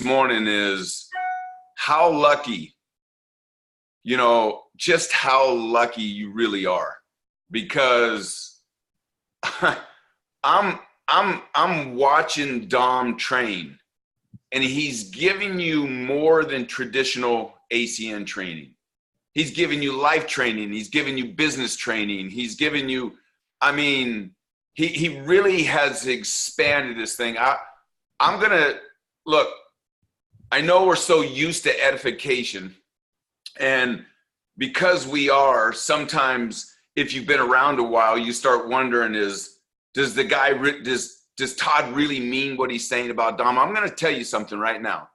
morning is how lucky, just how lucky you really are, because I'm watching Dom train, and he's giving you more than traditional ACN training. He's giving you life training. He's giving you business training. He's giving you, he really has expanded this thing. I'm going to, look, I know we're so used to edification, and because we are, sometimes if you've been around a while, you start wondering does Todd really mean what he's saying about Dom? I'm going to tell you something right now.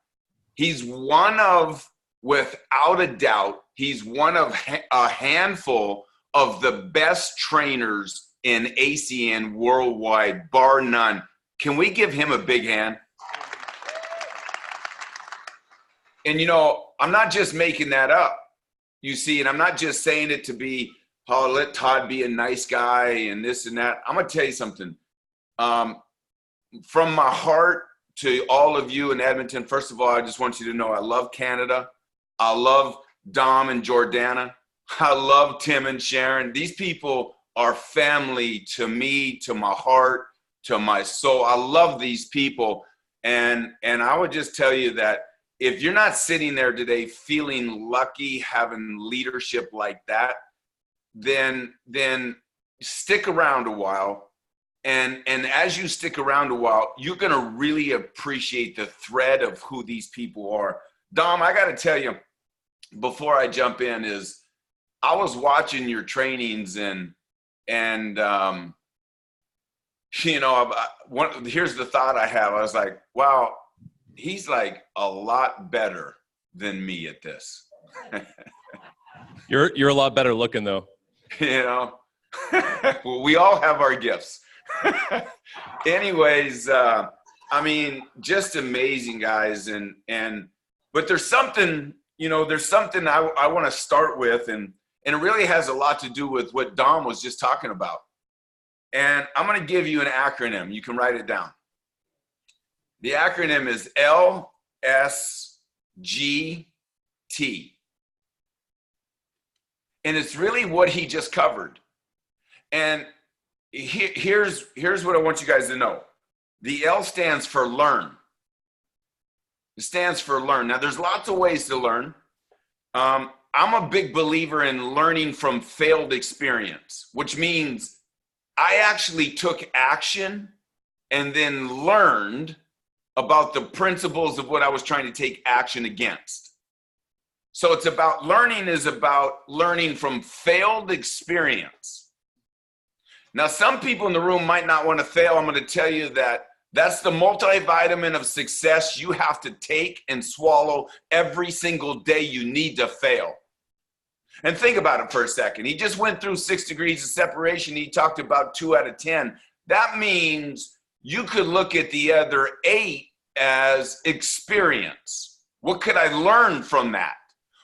Without a doubt, he's one of a handful of the best trainers in ACN worldwide, bar none. Can we give him a big hand? And I'm not just making that up, you see, and I'm not just saying it to be, let Todd be a nice guy and this and that. I'm going to tell you something. From my heart to all of you in Edmonton, first of all, I just want you to know I love Canada. I love Dom and Jordana. I love Tim and Sharon. These people are family to me, to my heart, to my soul. I love these people. And I would just tell you that if you're not sitting there today feeling lucky having leadership like that, then stick around a while. And as you stick around a while, you're going to really appreciate the thread of who these people are. Dom, I got to tell you, before I jump in, is I was watching your trainings and here's the thought I have. I was like, wow, he's like a lot better than me at this. You're a lot better looking though. Well, we all have our gifts. Anyways, just amazing guys. But there's something, I want to start with, and it really has a lot to do with what Dom was just talking about. And I'm going to give you an acronym. You can write it down. The acronym is LSGT. And it's really what he just covered. And here's what I want you guys to know. The L stands for learn. It stands for learn. Now, there's lots of ways to learn. I'm a big believer in learning from failed experience, which means I actually took action and then learned about the principles of what I was trying to take action against. So it's about learning from failed experience. Now, some people in the room might not want to fail. I'm going to tell you that that's the multivitamin of success you have to take and swallow every single day. You need to fail. And think about it for a second. He just went through 6 degrees of separation. He talked about 2 out of 10. That means you could look at the other 8 as experience. What could I learn from that?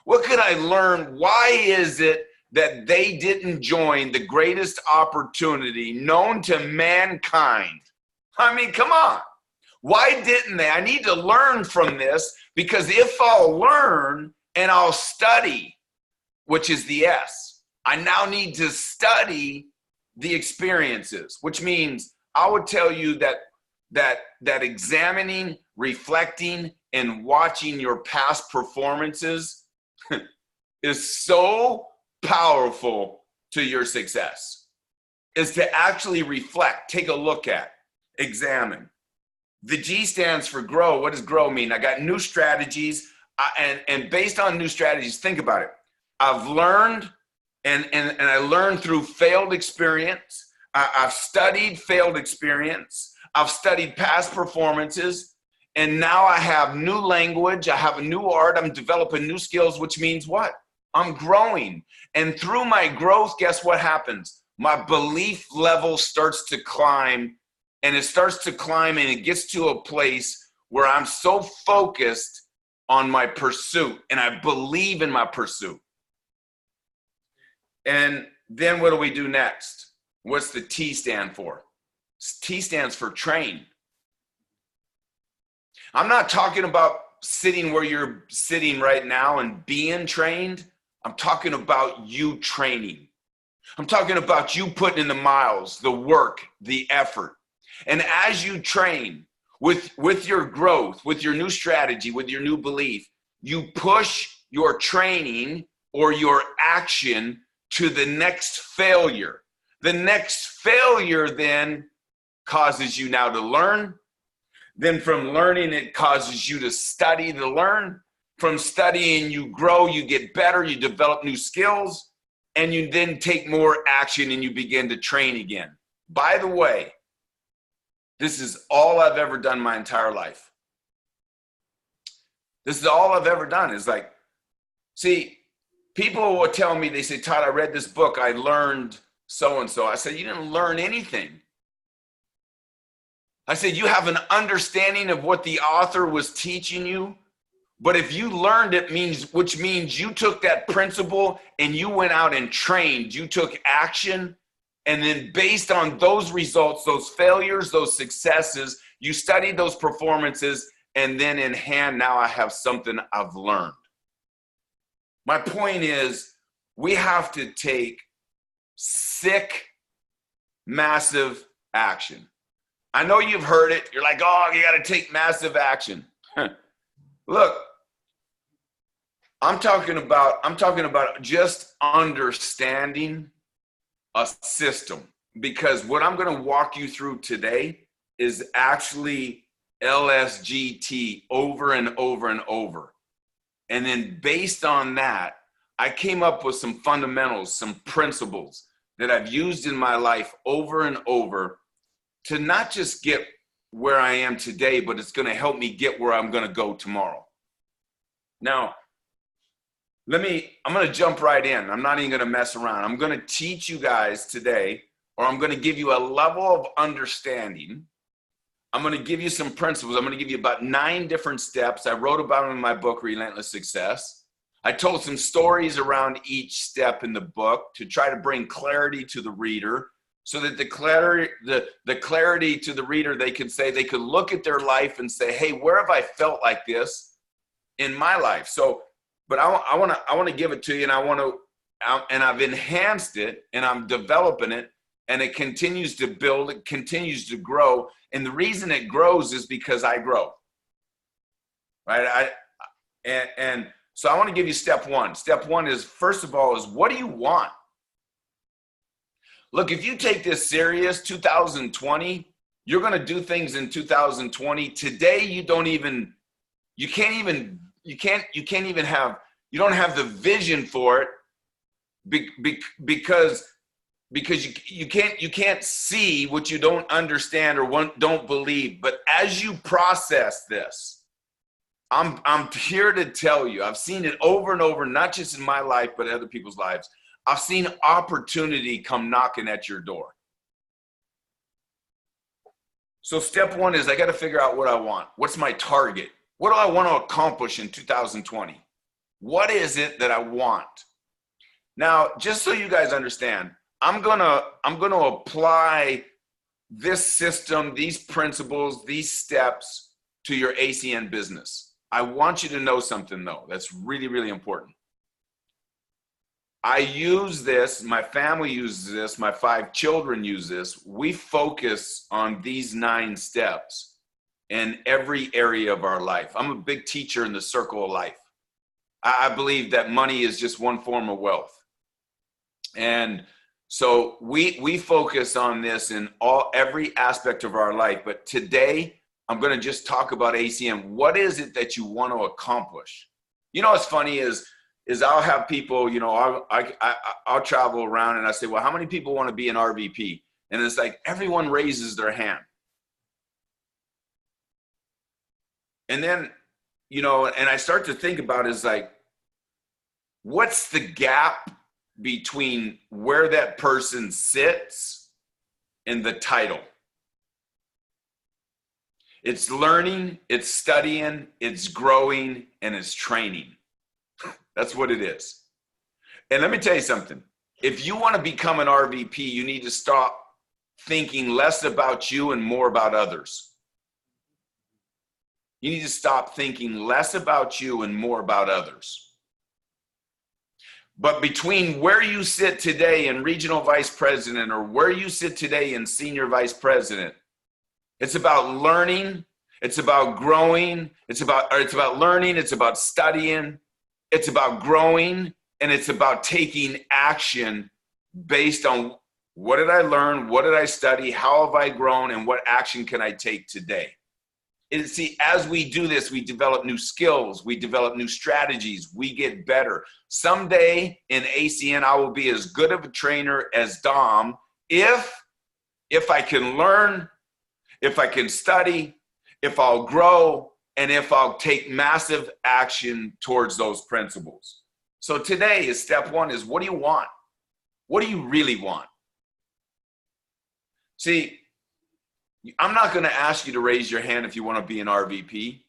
What could I learn? Why is it that they didn't join the greatest opportunity known to mankind? Come on. Why didn't they? I need to learn from this, because if I'll learn and I'll study, which is the S, I now need to study the experiences, which means I would tell you that examining, reflecting, and watching your past performances is so powerful to your success, is to actually reflect, take a look at, examine. The G stands for grow. What does grow mean? I got new strategies, and based on new strategies, think about it. I've learned, and I learned through failed experience. I've studied failed experience. I've studied past performances. And now I have new language. I have a new art. I'm developing new skills, which means what? I'm growing. And through my growth, guess what happens? My belief level starts to climb, and it starts to climb, and it gets to a place where I'm so focused on my pursuit, and I believe in my pursuit. And then what do we do next? What's the T stand for? T stands for train. I'm not talking about sitting where you're sitting right now and being trained. I'm talking about you training. I'm talking about you putting in the miles, the work, the effort. And as you train with your growth, with your new strategy, with your new belief, you push your training or your action to the next failure. The next failure then causes you now to learn. Then from learning, it causes you to study to learn. From studying, you grow, you get better, you develop new skills, and you then take more action and you begin to train again. By the way, this is all I've ever done my entire life. This is all I've ever done. Is like, see, people will tell me, they say, Todd, I read this book, I learned so-and-so. I said, you didn't learn anything. I said, you have an understanding of what the author was teaching you, but if you learned it, which means you took that principle and you went out and trained, you took action, and then based on those results, those failures, those successes, you studied those performances, and then in hand, now I have something I've learned. My point is, we have to take sick, massive action. I know you've heard it. You're like, oh, you got to take massive action. Look, I'm talking about just understanding a system, because what I'm going to walk you through today is actually LSGT over and over and over. And then based on that, I came up with some fundamentals, some principles that I've used in my life over and over to not just get where I am today, but it's going to help me get where I'm going to go tomorrow. Now, I'm going to jump right in. I'm not even going to mess around. I'm going to teach you guys today, or I'm going to give you a level of understanding. I'm going to give you some principles. I'm going to give you about 9 different steps. I wrote about them in my book, Relentless Success. I told some stories around each step in the book to try to bring clarity to the reader, so that the clarity to the reader, they could look at their life and say, hey, where have I felt like this in my life? So, but I want to give it to you, and I've enhanced it, and I'm developing it, and it continues to build, it continues to grow. And the reason it grows is because I grow, right? And so I want to give you step one. Step one is, first of all, is what do you want? Look, if you take this serious, 2020, you're going to do things in 2020. Today, you don't have the vision for it because you can't see what you don't understand or don't believe. But as you process this, I'm here to tell you, I've seen it over and over, not just in my life, but other people's lives. I've seen opportunity come knocking at your door. So step one is I got to figure out what I want. What's my target? What do I want to accomplish in 2020? What is it that I want? Now, just so you guys understand, I'm gonna apply this system, these principles, these steps to your ACN business. I want you to know something though, that's really, really important. I use this, my family uses this, my 5 children use this. We focus on these 9 steps in every area of our life. I'm a big teacher in the circle of life. I believe that money is just one form of wealth. And so we focus on this in every aspect of our life. But today, I'm going to just talk about ACN. What is it that you want to accomplish? You know what's funny is I'll have people, I'll travel around and I say, well, how many people want to be an RVP? And it's like everyone raises their hand. And then, and I start to think about is like, what's the gap between where that person sits and the title? It's learning, it's studying, it's growing, and it's training. That's what it is. And let me tell you something. If you want to become an RVP, you need to stop thinking less about you and more about others. You need to stop thinking less about you and more about others. But between where you sit today in regional vice president or where you sit today in senior vice president, it's about learning, it's about growing, it's about learning, it's about studying, it's about growing, and it's about taking action based on what did I learn, what did I study, how have I grown, and what action can I take today? And see, as we do this, we develop new skills, we develop new strategies, we get better. Someday in ACN, I will be as good of a trainer as Dom if I can learn, if I can study, if I'll grow, and if I'll take massive action towards those principles. So today is step one is, what do you want? What do you really want? See, I'm not going to ask you to raise your hand if you want to be an RVP.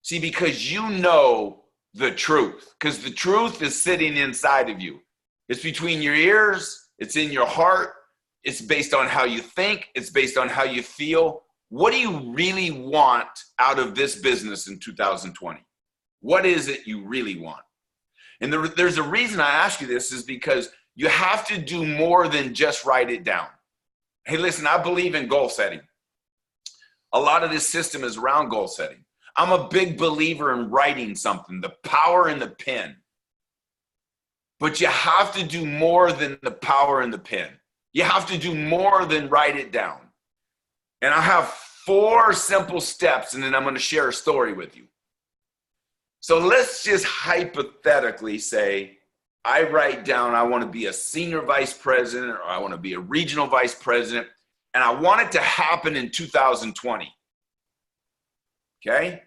See, because you know the truth, because the truth is sitting inside of you. It's between your ears. It's in your heart. It's based on how you think. It's based on how you feel. What do you really want out of this business in 2020? What is it you really want? And there's a reason I ask you this is because you have to do more than just write it down. Hey, listen, I believe in goal setting. A lot of this system is around goal setting. I'm a big believer in writing something, the power in the pen. But you have to do more than the power in the pen. You have to do more than write it down. And I have 4 simple steps, and then I'm going to share a story with you. So let's just hypothetically say I write down I want to be a senior vice president or I want to be a regional vice president, and I want it to happen in 2020. Okay?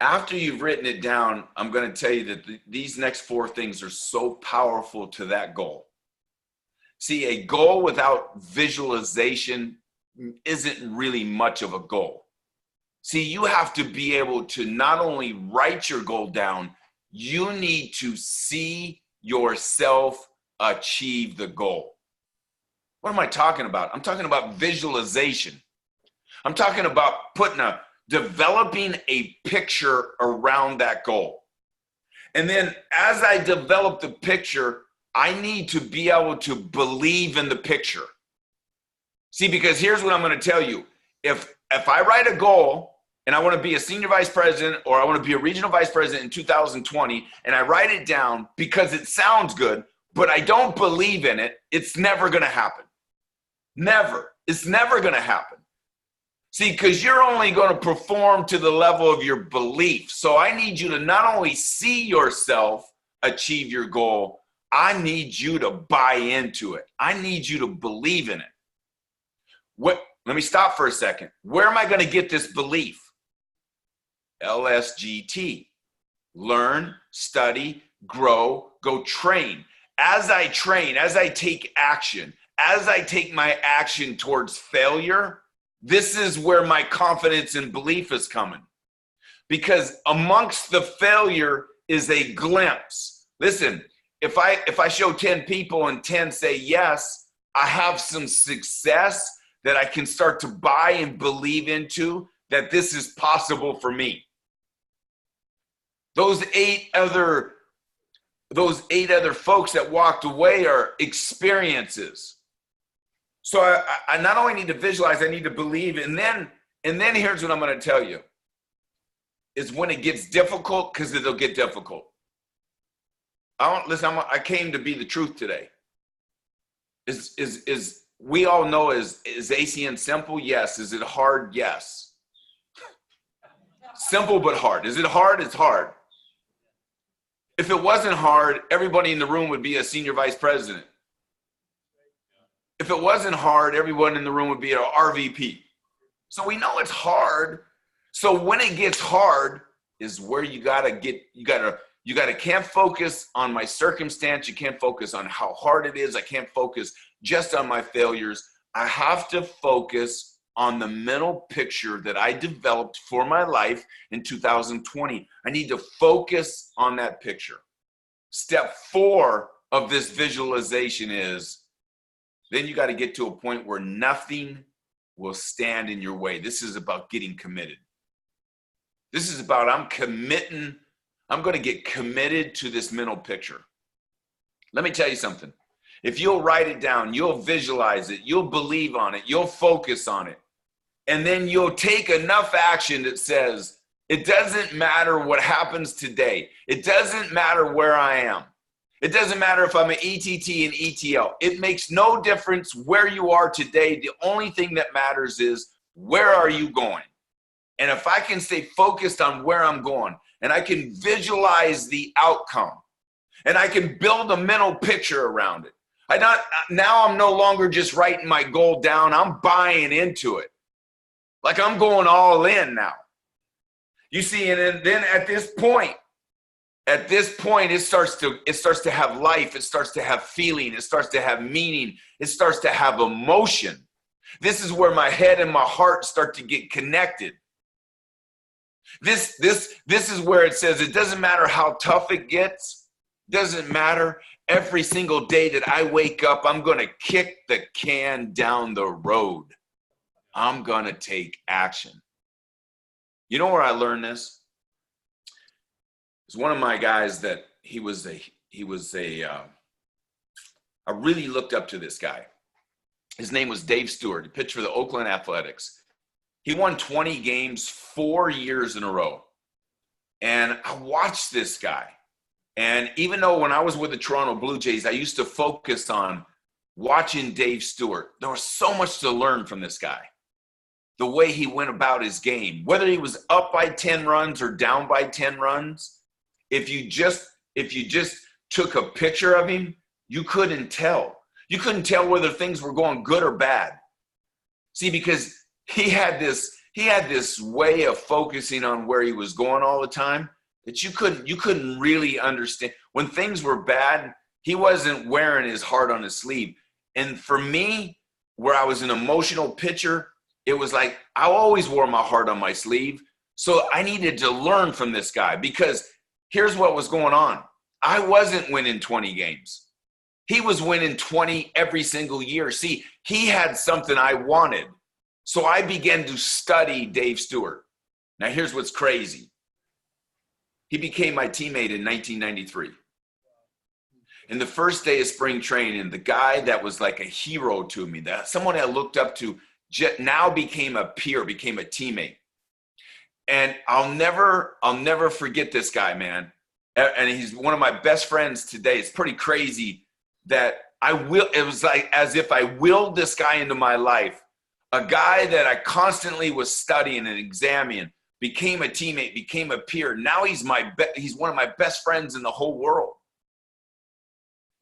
After you've written it down, I'm going to tell you that these next 4 things are so powerful to that goal. See, a goal without visualization isn't really much of a goal. See, you have to be able to not only write your goal down, you need to see yourself achieve the goal. What am I talking about? I'm talking about visualization. I'm talking about developing a picture around that goal. And then as I develop the picture, I need to be able to believe in the picture. See, because here's what I'm going to tell you. If I write a goal and I want to be a senior vice president or I want to be a regional vice president in 2020, and I write it down because it sounds good, but I don't believe in it, it's never going to happen. Never. It's never going to happen. See, because you're only going to perform to the level of your belief. So I need you to not only see yourself achieve your goal, I need you to buy into it. I need you to believe in it. Let me stop for a second. Where am I going to get this belief? LSGT. Learn, study, grow, go train. As I train, as I take action, as I take my action towards failure, this is where my confidence and belief is coming. Because amongst the failure is a glimpse. Listen, if I show 10 people and 10 say yes, I have some success that I can start to buy and believe into that this is possible for me. Those eight other folks that walked away are experiences. So I not only need to visualize, I need to believe. And then here's what I'm going to tell you. Is when it gets difficult, because it'll get difficult. I came to be the truth today. Is we all know is ACN simple? Yes. Is it hard? Yes. Simple but hard. Is it hard? It's hard. If it wasn't hard, everybody in the room would be a senior vice president. If it wasn't hard, everyone in the room would be an RVP. So we know it's hard. So when it gets hard is where you can't focus on my circumstance. You can't focus on how hard it is. I can't focus just on my failures. I have to focus on the mental picture that I developed for my life in 2020. I need to focus on that picture. Step 4 of this visualization is, then you got to get to a point where nothing will stand in your way. This is about getting committed. This is about I'm going to get committed to this mental picture. Let me tell you something. If you'll write it down, you'll visualize it, you'll believe on it, you'll focus on it, and then you'll take enough action that says, it doesn't matter what happens today. It doesn't matter where I am. It doesn't matter if I'm an ETT and ETL. It makes no difference where you are today. The only thing that matters is, where are you going? And if I can stay focused on where I'm going, and I can visualize the outcome, and I can build a mental picture around it. Now I'm no longer just writing my goal down. I'm buying into it. Like I'm going all in now. You see, and then at this point, it starts to have life. It starts to have feeling. It starts to have meaning. It starts to have emotion. This is where my head and my heart start to get connected. This is where it says it doesn't matter how tough it gets. Doesn't matter. Every single day that I wake up, I'm going to kick the can down the road. I'm going to take action. You know where I learned this? It's one of my guys that I really looked up to this guy. His name was Dave Stewart. He pitched for the Oakland Athletics. He won 20 games 4 years in a row. And I watched this guy. And even though when I was with the Toronto Blue Jays, I used to focus on watching Dave Stewart, there was so much to learn from this guy. The way he went about his game, whether he was up by 10 runs or down by 10 runs, if you just took a picture of him, you couldn't tell. You couldn't tell whether things were going good or bad. See, because he had this way of focusing on where he was going all the time that you couldn't really understand. When things were bad, he wasn't wearing his heart on his sleeve. And for me, where I was an emotional pitcher, it was like I always wore my heart on my sleeve. So I needed to learn from this guy, because here's what was going on. I wasn't winning 20 games. He was winning 20 every single year. See, he had something I wanted. So I began to study Dave Stewart. Now here's what's crazy. He became my teammate in 1993. And the first day of spring training, the guy that was like a hero to me, that someone I looked up to, now became a peer, became a teammate. And I'll never forget this guy, man. And he's one of my best friends today. It's pretty crazy that it was like as if I willed this guy into my life. A guy that I constantly was studying and examining, became a teammate, became a peer. Now he's one of my best friends in the whole world.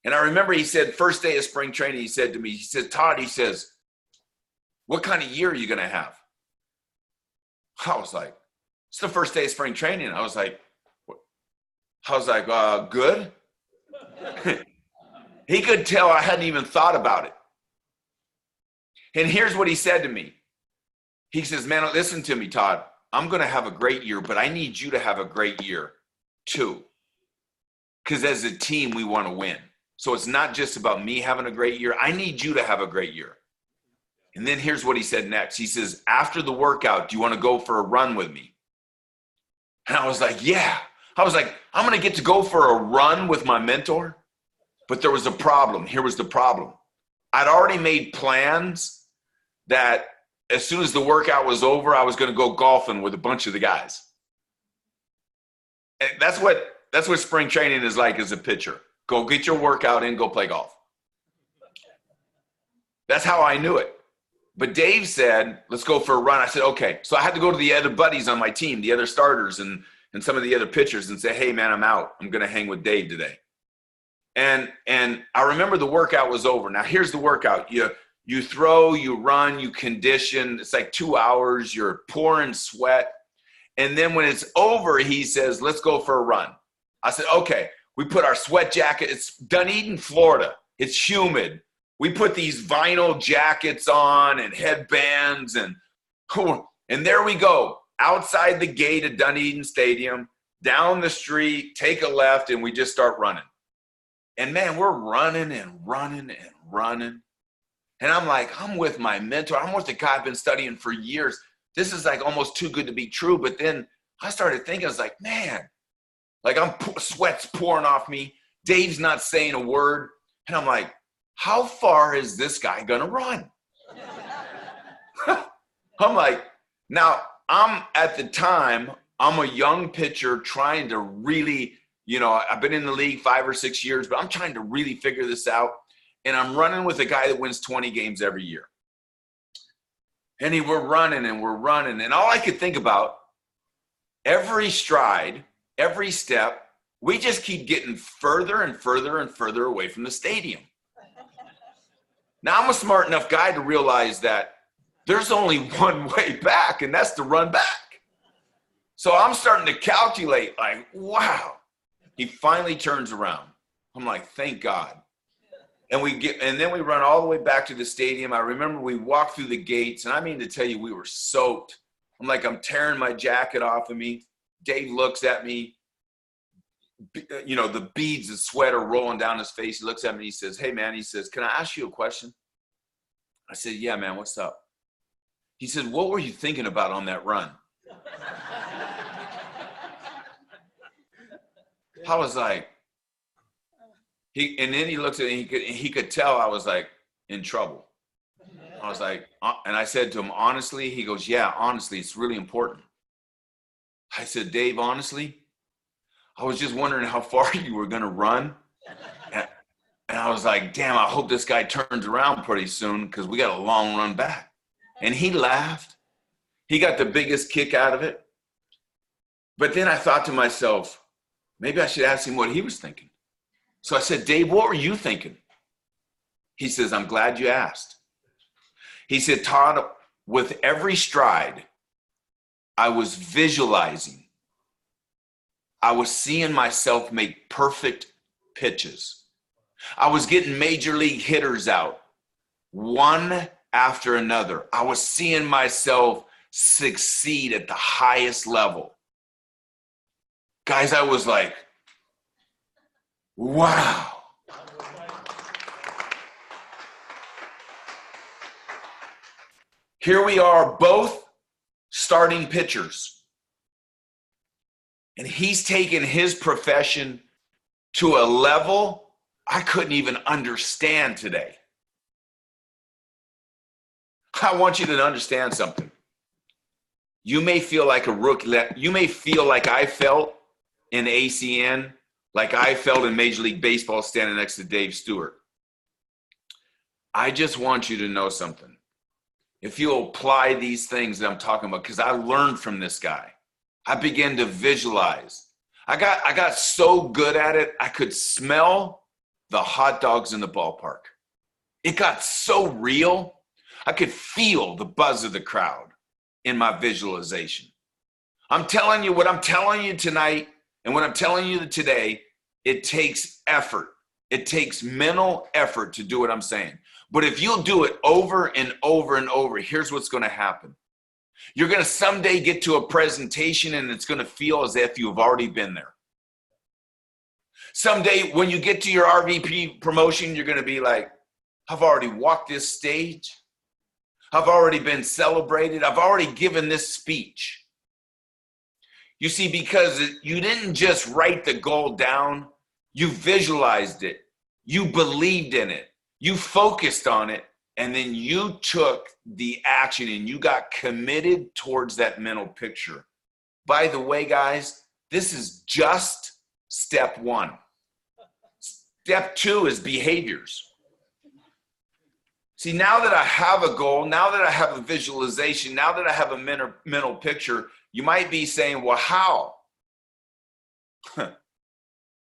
And I remember he said, first day of spring training, he said to me, he said, Todd, he says, what kind of year are you going to have? I was like, it's the first day of spring training. I was like, good. He could tell I hadn't even thought about it. And here's what he said to me. He says, man, listen to me, Todd. I'm going to have a great year, but I need you to have a great year too. Because as a team, we want to win. So it's not just about me having a great year. I need you to have a great year. And then here's what he said next. He says, after the workout, do you want to go for a run with me? And I was like, yeah. I was like, I'm going to get to go for a run with my mentor. But there was a problem. Here was the problem. I'd already made plans that as soon as the workout was over, I was going to go golfing with a bunch of the guys. And that's what spring training is like as a pitcher. Go get your workout in, go play golf. That's how I knew it. But Dave said, let's go for a run. I said, okay. So I had to go to the other buddies on my team, the other starters and some of the other pitchers, and say, hey, man, I'm out. I'm going to hang with Dave today. And I remember the workout was over. Now, here's the workout. You throw, you run, you condition. It's like 2 hours. You're pouring sweat. And then when it's over, he says, let's go for a run. I said, okay. We put our sweat jacket. It's Dunedin, Florida. It's humid. We put these vinyl jackets on and headbands. And there we go. Outside the gate of Dunedin Stadium, down the street, take a left, and we just start running. And man, we're running and running and running. And I'm like, I'm with my mentor. I'm with the guy I've been studying for years. This is like almost too good to be true. But then I started thinking, I was like, man, like sweat's pouring off me. Dave's not saying a word. And I'm like, how far is this guy going to run? I'm like, now at the time, I'm a young pitcher trying to really, I've been in the league 5 or 6 years, but I'm trying to really figure this out. And I'm running with a guy that wins 20 games every year. And we're running. And all I could think about, every stride, every step, we just keep getting further and further and further away from the stadium. Now, I'm a smart enough guy to realize that there's only one way back, and that's to run back. So I'm starting to calculate, like, wow. He finally turns around. I'm like, thank God. And then we run all the way back to the stadium. I remember we walked through the gates, and I mean to tell you, we were soaked. I'm like, I'm tearing my jacket off of me. Dave looks at me. The beads of sweat are rolling down his face. He looks at me. He says, hey, man, he says, can I ask you a question? I said, yeah, man, what's up? He said, what were you thinking about on that run? I was like, and then he looks at me, he could tell I was like in trouble. I was like, and I said to him, honestly, he goes, yeah, honestly, it's really important. I said, Dave, honestly, I was just wondering how far you were going to run. And I was like, damn, I hope this guy turns around pretty soon because we got a long run back. And he laughed. He got the biggest kick out of it. But then I thought to myself, maybe I should ask him what he was thinking. So I said, Dave, what were you thinking? He says, I'm glad you asked. He said, Todd, with every stride, I was visualizing. I was seeing myself make perfect pitches. I was getting major league hitters out, one after another. I was seeing myself succeed at the highest level. Guys, I was like, wow. Here we are, both starting pitchers. And he's taken his profession to a level I couldn't even understand today. I want you to understand something. You may feel like a rookie. You may feel like I felt in ACN, like I felt in Major League Baseball standing next to Dave Stewart. I just want you to know something. If you apply these things that I'm talking about, because I learned from this guy, I began to visualize. I got so good at it, I could smell the hot dogs in the ballpark. It got so real. I could feel the buzz of the crowd in my visualization. I'm telling you what I'm telling you tonight and what I'm telling you today, it takes effort. It takes mental effort to do what I'm saying. But if you'll do it over and over and over, here's what's going to happen. You're going to someday get to a presentation and it's going to feel as if you've already been there. Someday when you get to your RVP promotion, you're going to be like, I've already walked this stage. I've already been celebrated. I've already given this speech. You see, because you didn't just write the goal down, you visualized it. You believed in it. You focused on it. And then you took the action and you got committed towards that mental picture. By the way, guys, this is just step one. Step two is behaviors. See, now that I have a goal, now that I have a visualization, now that I have a mental picture, you might be saying, well, how?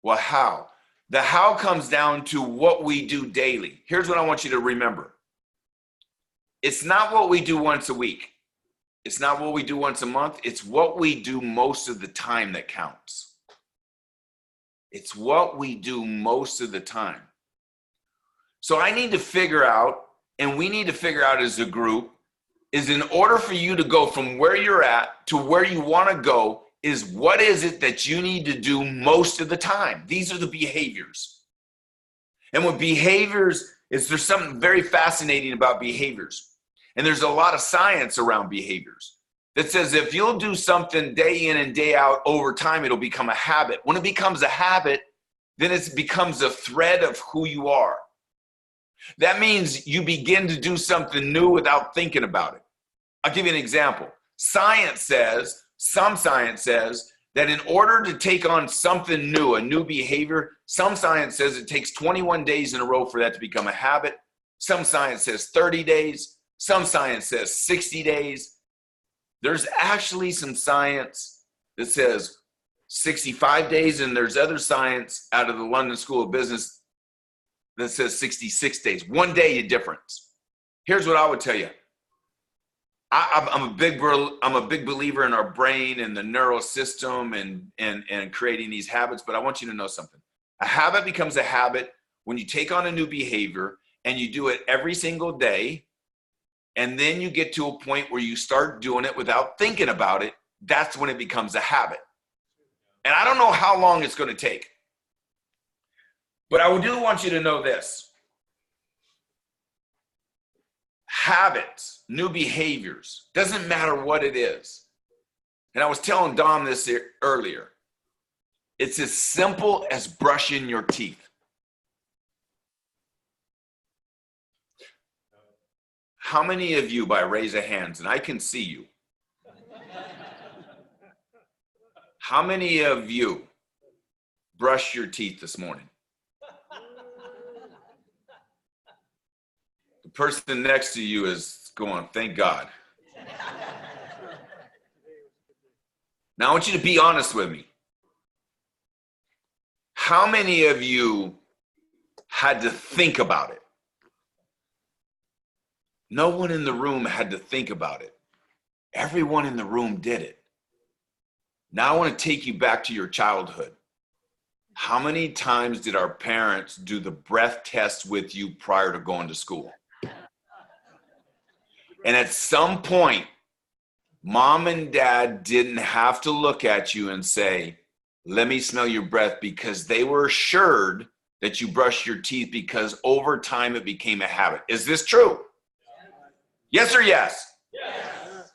Well, how? The how comes down to what we do daily. Here's what I want you to remember. It's not what we do once a week. It's not what we do once a month. It's what we do most of the time that counts. It's what we do most of the time. So I need to figure out, and we need to figure out as a group, is in order for you to go from where you're at to where you want to go, is what is it that you need to do most of the time? These are the behaviors. And with behaviors, is there's something very fascinating about behaviors. And there's a lot of science around behaviors that says if you'll do something day in and day out over time, it'll become a habit. When it becomes a habit, then it becomes a thread of who you are. That means you begin to do something new without thinking about it. I'll give you an example. Some science says that in order to take on something new, a new behavior, some science says it takes 21 days in a row for that to become a habit. Some science says 30 days. Some science says 60 days. There's actually some science that says 65 days, and there's other science out of the London School of Business that says 66 days. 1 day a difference. Here's what I would tell you. I'm a big believer in our brain and the neural system and creating these habits, but I want you to know something. A habit becomes a habit when you take on a new behavior and you do it every single day, and then you get to a point where you start doing it without thinking about it. That's when it becomes a habit. And I don't know how long it's going to take, but I do want you to know this. Habits, new behaviors, doesn't matter what it is. And I was telling Dom this earlier. It's as simple as brushing your teeth. How many of you, by raise of hands, and I can see you, how many of you brush your teeth this morning? The person next to you is going, thank God. Now I want you to be honest with me. How many of you had to think about it? No one in the room had to think about it. Everyone in the room did it. Now I want to take you back to your childhood. How many times did our parents do the breath test with you prior to going to school? And at some point, mom and dad didn't have to look at you and say, let me smell your breath, because they were assured that you brushed your teeth, because over time it became a habit. Is this true? Yes or yes? Yes.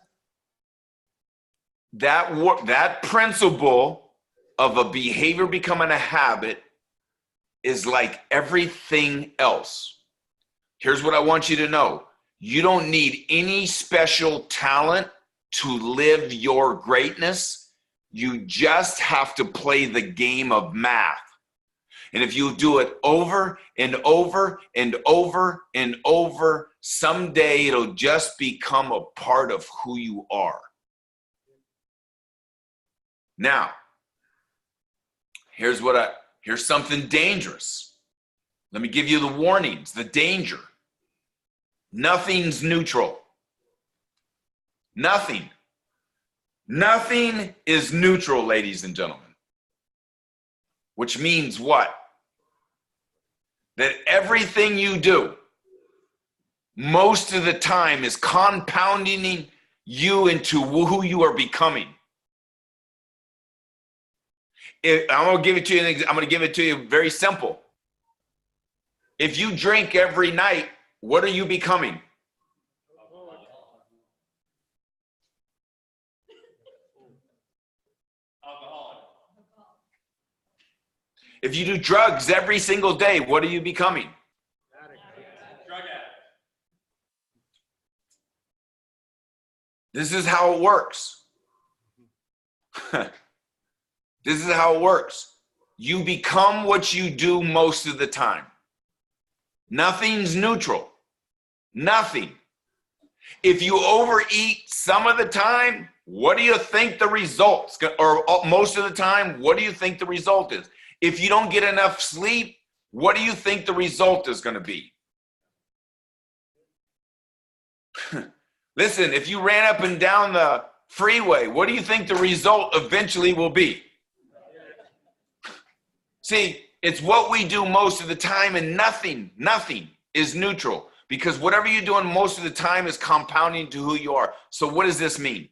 That principle of a behavior becoming a habit is like everything else. Here's what I want you to know. You don't need any special talent to live your greatness. You just have to play the game of math. And if you do it over and over and over and over, someday it'll just become a part of who you are. Now, here's something dangerous. Let me give you the warnings, the danger. Nothing's neutral. Nothing. Nothing is neutral, ladies and gentlemen. Which means what? That everything you do, most of the time, is compounding you into who you are becoming. I'm going to give it to you very simple. If you drink every night, what are you becoming? If you do drugs every single day, what are you becoming? Drug addict. This is how it works. This is how it works. You become what you do most of the time. Nothing's neutral. Nothing. If you overeat some of the time, what do you think the results, or most of the time, what do you think the result is? If you don't get enough sleep, what do you think the result is going to be? Listen, if you ran up and down the freeway, what do you think the result eventually will be? See, it's what we do most of the time, and nothing is neutral, because whatever you're doing most of the time is compounding to who you are. So what does this mean?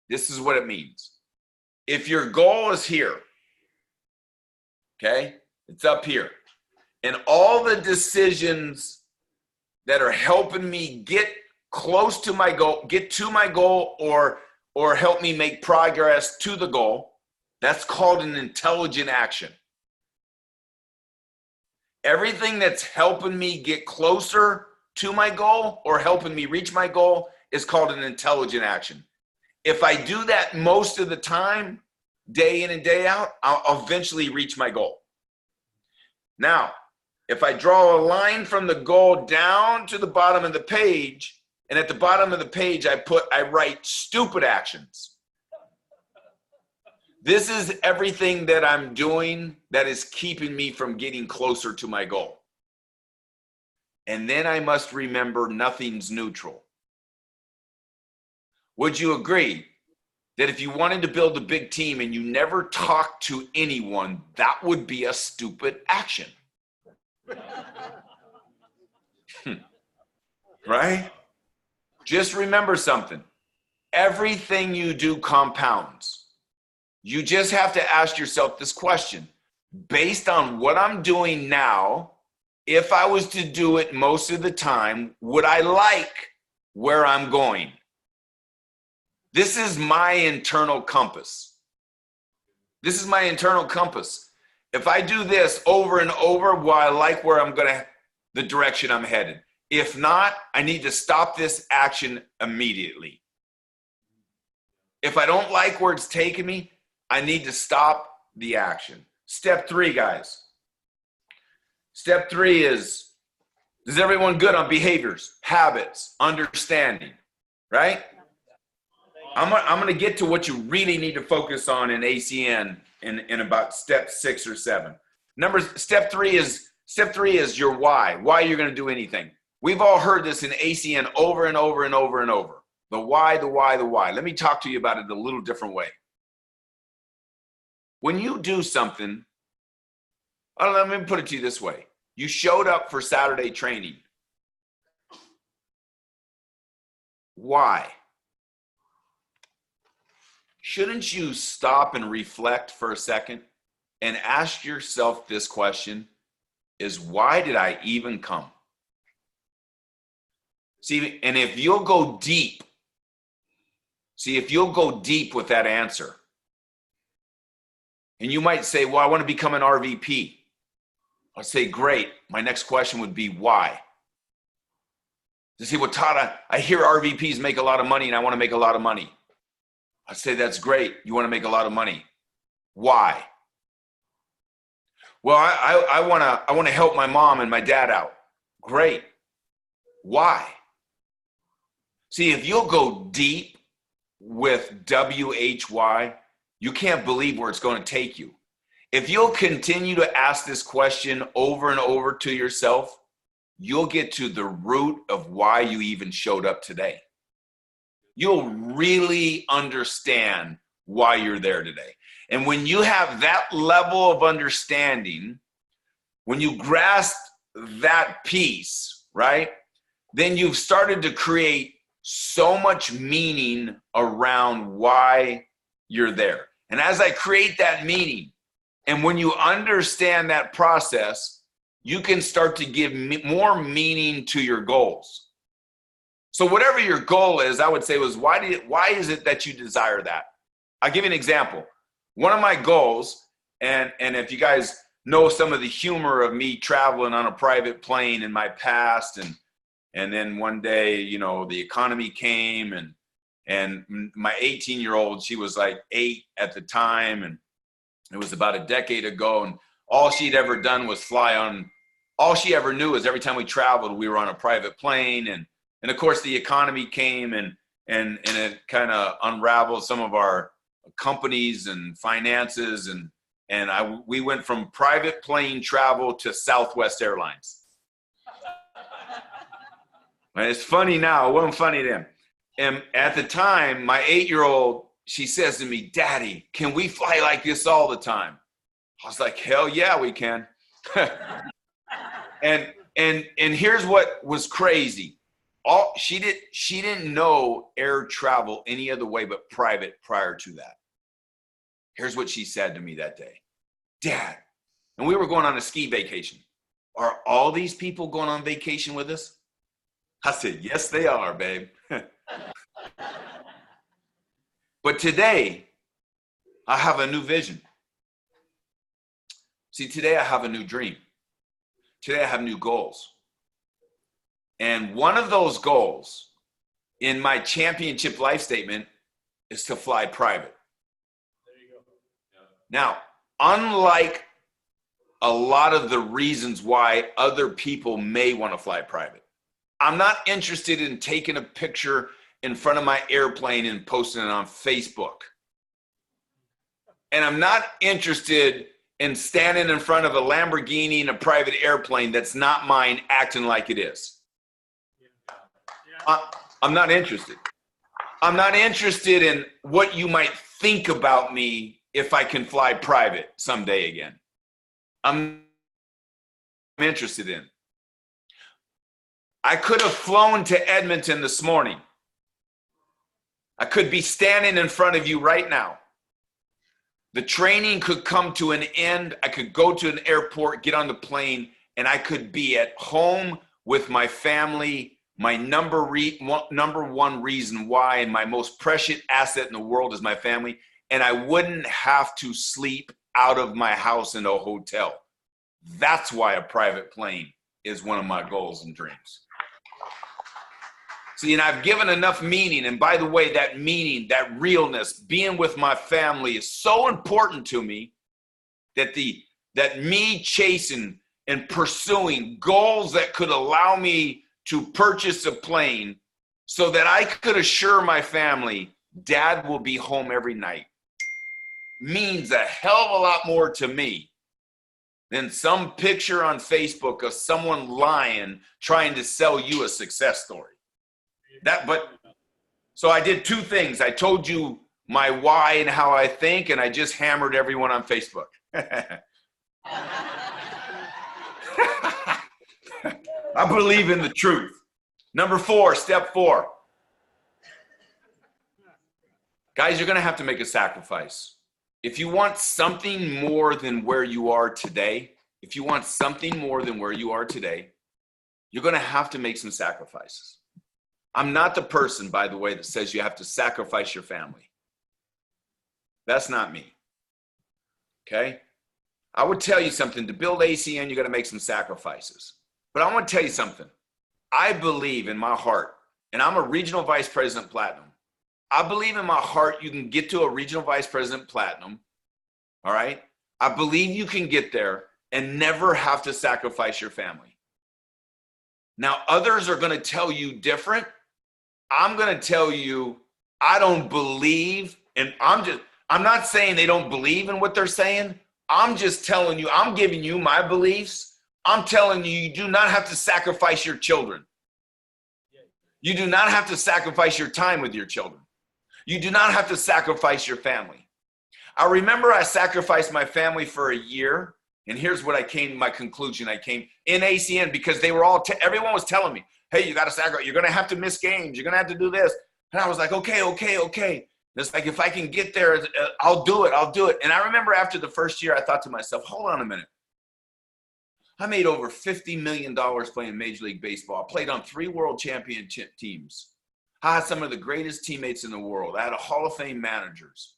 This is what it means. If your goal is here, okay, it's up here, and all the decisions that are helping me get close to my goal, get to my goal, or help me make progress to the goal, that's called an intelligent action. Everything that's helping me get closer to my goal or helping me reach my goal is called an intelligent action. If I do that most of the time, day in and day out, I'll eventually reach my goal. Now, if I draw a line from the goal down to the bottom of the page, and at the bottom of the page, I write stupid actions. This is everything that I'm doing that is keeping me from getting closer to my goal. And then I must remember nothing's neutral. Would you agree that if you wanted to build a big team and you never talked to anyone, that would be a stupid action? Right? Just remember something. Everything you do compounds. You just have to ask yourself this question. Based on what I'm doing now, if I was to do it most of the time, would I like where I'm going? This is my internal compass. This is my internal compass. If I do this over and over, will I like where I'm going, the direction I'm headed? If not, I need to stop this action immediately. If I don't like where it's taking me, I need to stop the action. Step 3, guys. Step 3 is everyone good on behaviors, habits, understanding, right? I'm going to get to what you really need to focus on in ACN in about step 6 or 7. Step 3 is your why you're going to do anything. We've all heard this in ACN over and over and over and over. The why, the why, the why. Let me talk to you about it a little different way. When you do something, let me put it to you this way. You showed up for Saturday training. Why? Shouldn't you stop and reflect for a second and ask yourself this question, is why did I even come? See, and if you'll go deep with that answer, and you might say, well, I want to become an RVP. I'll say, great. My next question would be, why? To say, well, Todd, I hear RVPs make a lot of money and I want to make a lot of money. I'd say, that's great. You want to make a lot of money. Why? Well, I want to help my mom and my dad out. Great. Why? See, if you'll go deep with WHY, you can't believe where it's going to take you. If you'll continue to ask this question over and over to yourself, you'll get to the root of why you even showed up today. You'll really understand why you're there today. And when you have that level of understanding, when you grasp that piece, right, then you've started to create so much meaning around why you're there. And as I create that meaning, and when you understand that process, you can start to give more meaning to your goals. So whatever your goal is, I would say was, why is it that you desire that? I'll give you an example. One of my goals, and if you guys know some of the humor of me traveling on a private plane in my past, and then one day, you know, the economy came, and my 18-year-old, she was like 8 at the time, and it was about a decade ago, and all she'd ever done was fly on. All she ever knew is every time we traveled, we were on a private plane, and of course the economy came and it kind of unraveled some of our companies and finances, and we went from private plane travel to Southwest Airlines. And it's funny now, it wasn't funny then. And at the time, my 8-year-old, she says to me, Daddy, can we fly like this all the time? I was like, hell yeah, we can. and here's what was crazy. She didn't know air travel any other way but private prior to that. Here's what she said to me that day. Dad, and we were going on a ski vacation. Are all these people going on vacation with us? I said, yes, they are, babe. But today, I have a new vision. See, today I have a new dream. Today I have new goals. And one of those goals in my championship life statement is to fly private. There you go. Now, unlike a lot of the reasons why other people may want to fly private, I'm not interested in taking a picture in front of my airplane and posting it on Facebook. And I'm not interested in standing in front of a Lamborghini in a private airplane that's not mine, acting like it is. I'm not interested. I'm not interested in what you might think about me if I can fly private someday again. I'm interested in. I could have flown to Edmonton this morning. I could be standing in front of you right now. The training could come to an end. I could go to an airport, get on the plane, and I could be at home with my family. My number one reason why, and my most precious asset in the world is my family, and I wouldn't have to sleep out of my house in a hotel. That's why a private plane is one of my goals and dreams. See, and I've given enough meaning, and by the way, that meaning, that realness, being with my family is so important to me that me chasing and pursuing goals that could allow me to purchase a plane so that I could assure my family Dad will be home every night means a hell of a lot more to me than some picture on Facebook of someone lying trying to sell you a success story. So I did two things. I told you my why and how I think, and I just hammered everyone on Facebook. I believe in the truth. Number 4, step 4. Guys, you're going to have to make a sacrifice. If you want something more than where you are today, you're going to have to make some sacrifices. I'm not the person, by the way, that says you have to sacrifice your family. That's not me. Okay? I would tell you something. To build ACN, you got to make some sacrifices. But I want to tell you something. I believe in my heart, and I'm a regional vice president platinum. I believe in my heart you can get to a regional vice president platinum. All right? I believe you can get there and never have to sacrifice your family. Now, others are going to tell you different. I'm going to tell you, I don't believe, and I'm not saying they don't believe in what they're saying. I'm just telling you, I'm giving you my beliefs. I'm telling you, you do not have to sacrifice your children. You do not have to sacrifice your time with your children. You do not have to sacrifice your family. I remember I sacrificed my family for a year, and here's what my conclusion. I came in ACN because they were everyone was telling me, hey, you got to sacrifice, you're going to have to miss games, you're going to have to do this. And I was like, okay. It's like, if I can get there, I'll do it. And I remember after the first year, I thought to myself, hold on a minute. I made over $50 million playing Major League Baseball. I played on 3 world championship teams. I had some of the greatest teammates in the world. I had a Hall of Fame managers.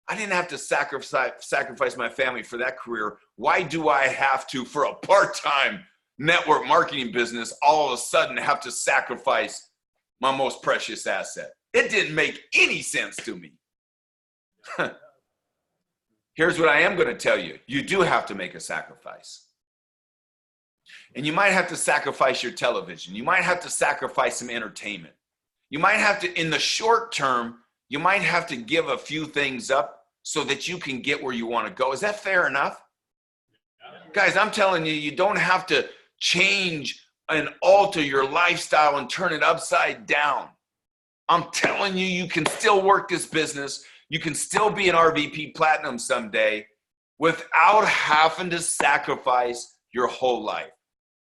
I didn't have to sacrifice my family for that career. Why do I have to, for a part-time network marketing business, all of a sudden have to sacrifice my most precious asset? It didn't make any sense to me. Here's what I am going to tell you. You do have to make a sacrifice. And you might have to sacrifice your television. You might have to sacrifice some entertainment. You might have to, in the short term, you might have to give a few things up so that you can get where you want to go. Is that fair enough? Guys, I'm telling you, you don't have to change and alter your lifestyle and turn it upside down. I'm telling you, you can still work this business. You can still be an RVP Platinum someday without having to sacrifice your whole life.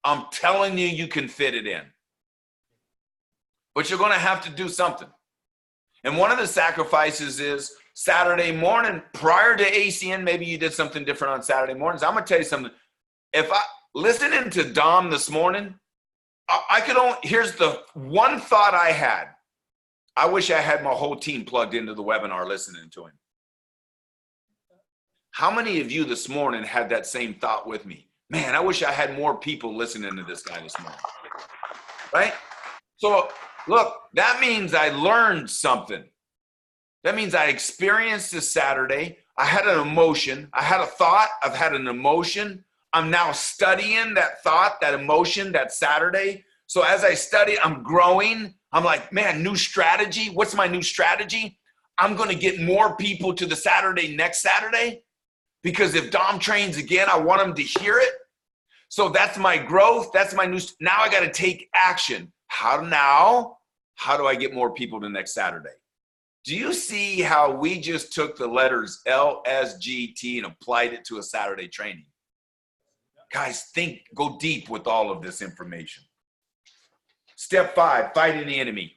I'm telling you, you can fit it in. But you're going to have to do something. And one of the sacrifices is Saturday morning, prior to ACN, maybe you did something different on Saturday mornings. I'm going to tell you something. Listening to Dom this morning, I could only, here's the one thought I had. I wish I had my whole team plugged into the webinar listening to him. How many of you this morning had that same thought with me? Man, I wish I had more people listening to this guy this morning. Right? So look, that means I learned something. That means I experienced this Saturday. I had an emotion. I had a thought. I've had an emotion. I'm now studying that thought, that emotion, that Saturday. So as I study, I'm growing. I'm like, man, new strategy. What's my new strategy? I'm going to get more people to the Saturday next Saturday, because if Dom trains again, I want them to hear it. So that's my growth. That's my new. Now I got to take action. How do I get more people to next Saturday? Do you see how we just took the letters L, S, G, T and applied it to a Saturday training? Guys, go deep with all of this information. Step 5, fighting the enemy.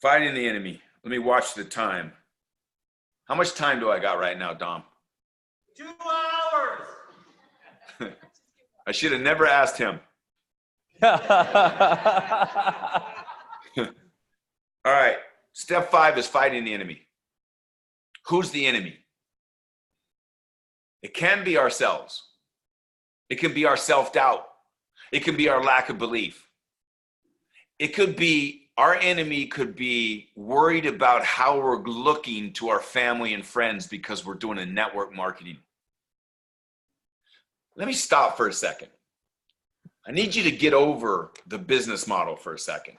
Fighting the enemy. Let me watch the time. How much time do I got right now, Dom? 2 hours. I should have never asked him. All right. Step 5 is fighting the enemy. Who's the enemy? It can be ourselves. It can be our self-doubt. It can be our lack of belief. It could be, our enemy could be worried about how we're looking to our family and friends because we're doing a network marketing. Let me stop for a second. I need you to get over the business model for a second.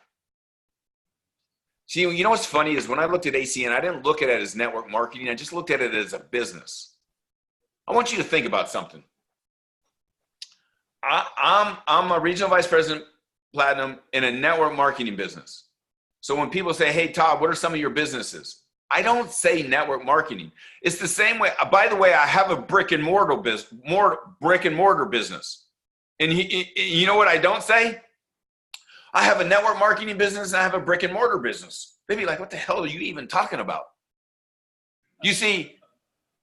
See, you know what's funny is when I looked at ACN, I didn't look at it as network marketing. I just looked at it as a business. I want you to think about something. I'm a regional vice president, platinum, in a network marketing business. So when people say, hey, Todd, what are some of your businesses? I don't say network marketing. It's the same way. By the way, I have a brick and mortar business. And you know what I don't say? I have a network marketing business and I have a brick and mortar business. They'd be like, what the hell are you even talking about? You see,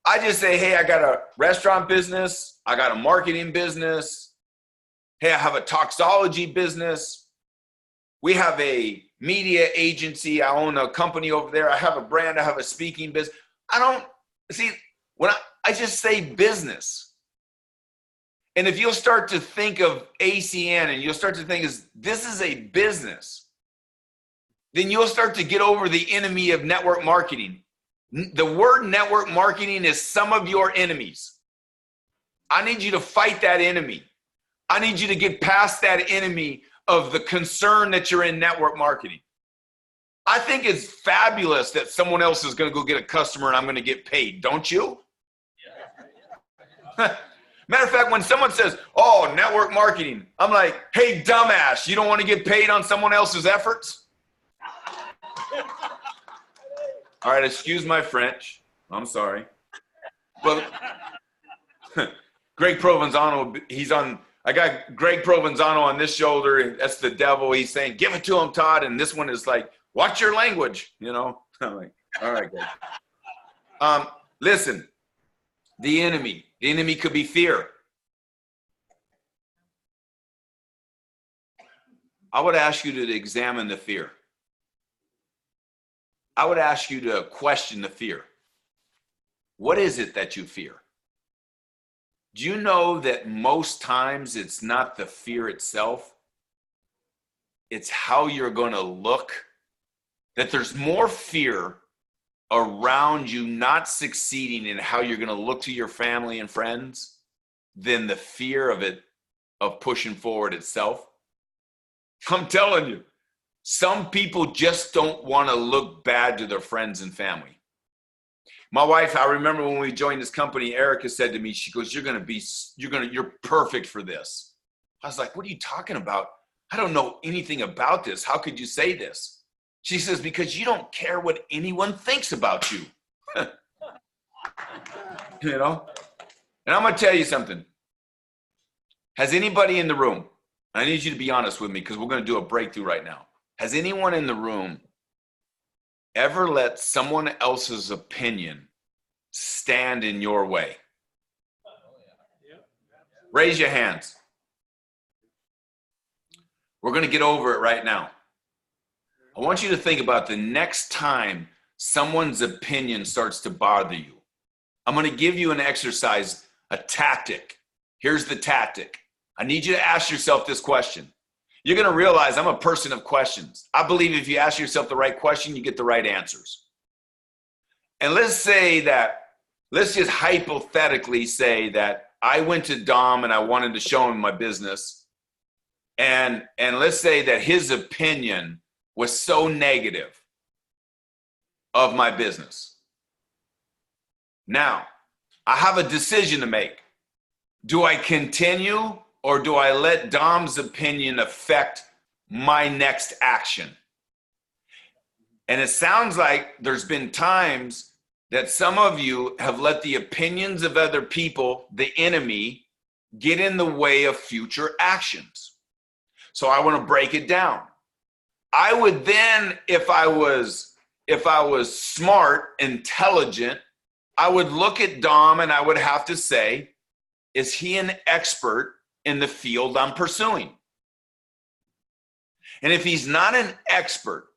I just say, hey, I got a restaurant business. I got a marketing business. Hey, I have a toxology business. We have a media agency. I own a company over there. I have a brand. I have a speaking business. I don't see when I just say business. And if you'll start to think of ACN and you'll start to think this is a business, then you'll start to get over the enemy of network marketing. The word network marketing is some of your enemies. I need you to fight that enemy. I need you to get past that enemy of the concern that you're in network marketing. I think it's fabulous that someone else is going to go get a customer and I'm going to get paid. Don't you? Yeah. Matter of fact, when someone says, oh, network marketing, I'm like, hey, dumbass, you don't want to get paid on someone else's efforts? All right, excuse my French. I'm sorry. But Greg Provenzano, I got Greg Provenzano on this shoulder. That's the devil. He's saying, give it to him, Todd. And this one is like, watch your language, you know? I'm like, all right, good. Listen, the enemy could be fear. I would ask you to examine the fear. I would ask you to question the fear. What is it that you fear? Do you know that most times it's not the fear itself? It's how you're going to look. That there's more fear around you not succeeding in how you're going to look to your family and friends than the fear of pushing forward itself. I'm telling you, some people just don't want to look bad to their friends and family. My wife, I remember when we joined this company, Erica said to me, she goes, you're perfect for this. I was like, what are you talking about? I don't know anything about this. How could you say this? She says, because you don't care what anyone thinks about you. You know? And I'm going to tell you something. Has anybody in the room, I need you to be honest with me because we're going to do a breakthrough right now. Has anyone in the room ever let someone else's opinion stand in your way? Raise your hands. We're going to get over it right now. I want you to think about the next time someone's opinion starts to bother you. I'm going to give you an exercise, a tactic. Here's the tactic. I need you to ask yourself this question. You're going to realize I'm a person of questions. I believe if you ask yourself the right question, you get the right answers. And let's just hypothetically say that I went to Dom and I wanted to show him my business. And let's say that his opinion was so negative of my business. Now, I have a decision to make. Do I continue or do I let Dom's opinion affect my next action? And it sounds like there's been times that some of you have let the opinions of other people, the enemy, get in the way of future actions. So I want to break it down. I would then, if I was smart, intelligent, I would look at Dom and I would have to say, is he an expert in the field I'm pursuing? And if he's not an expert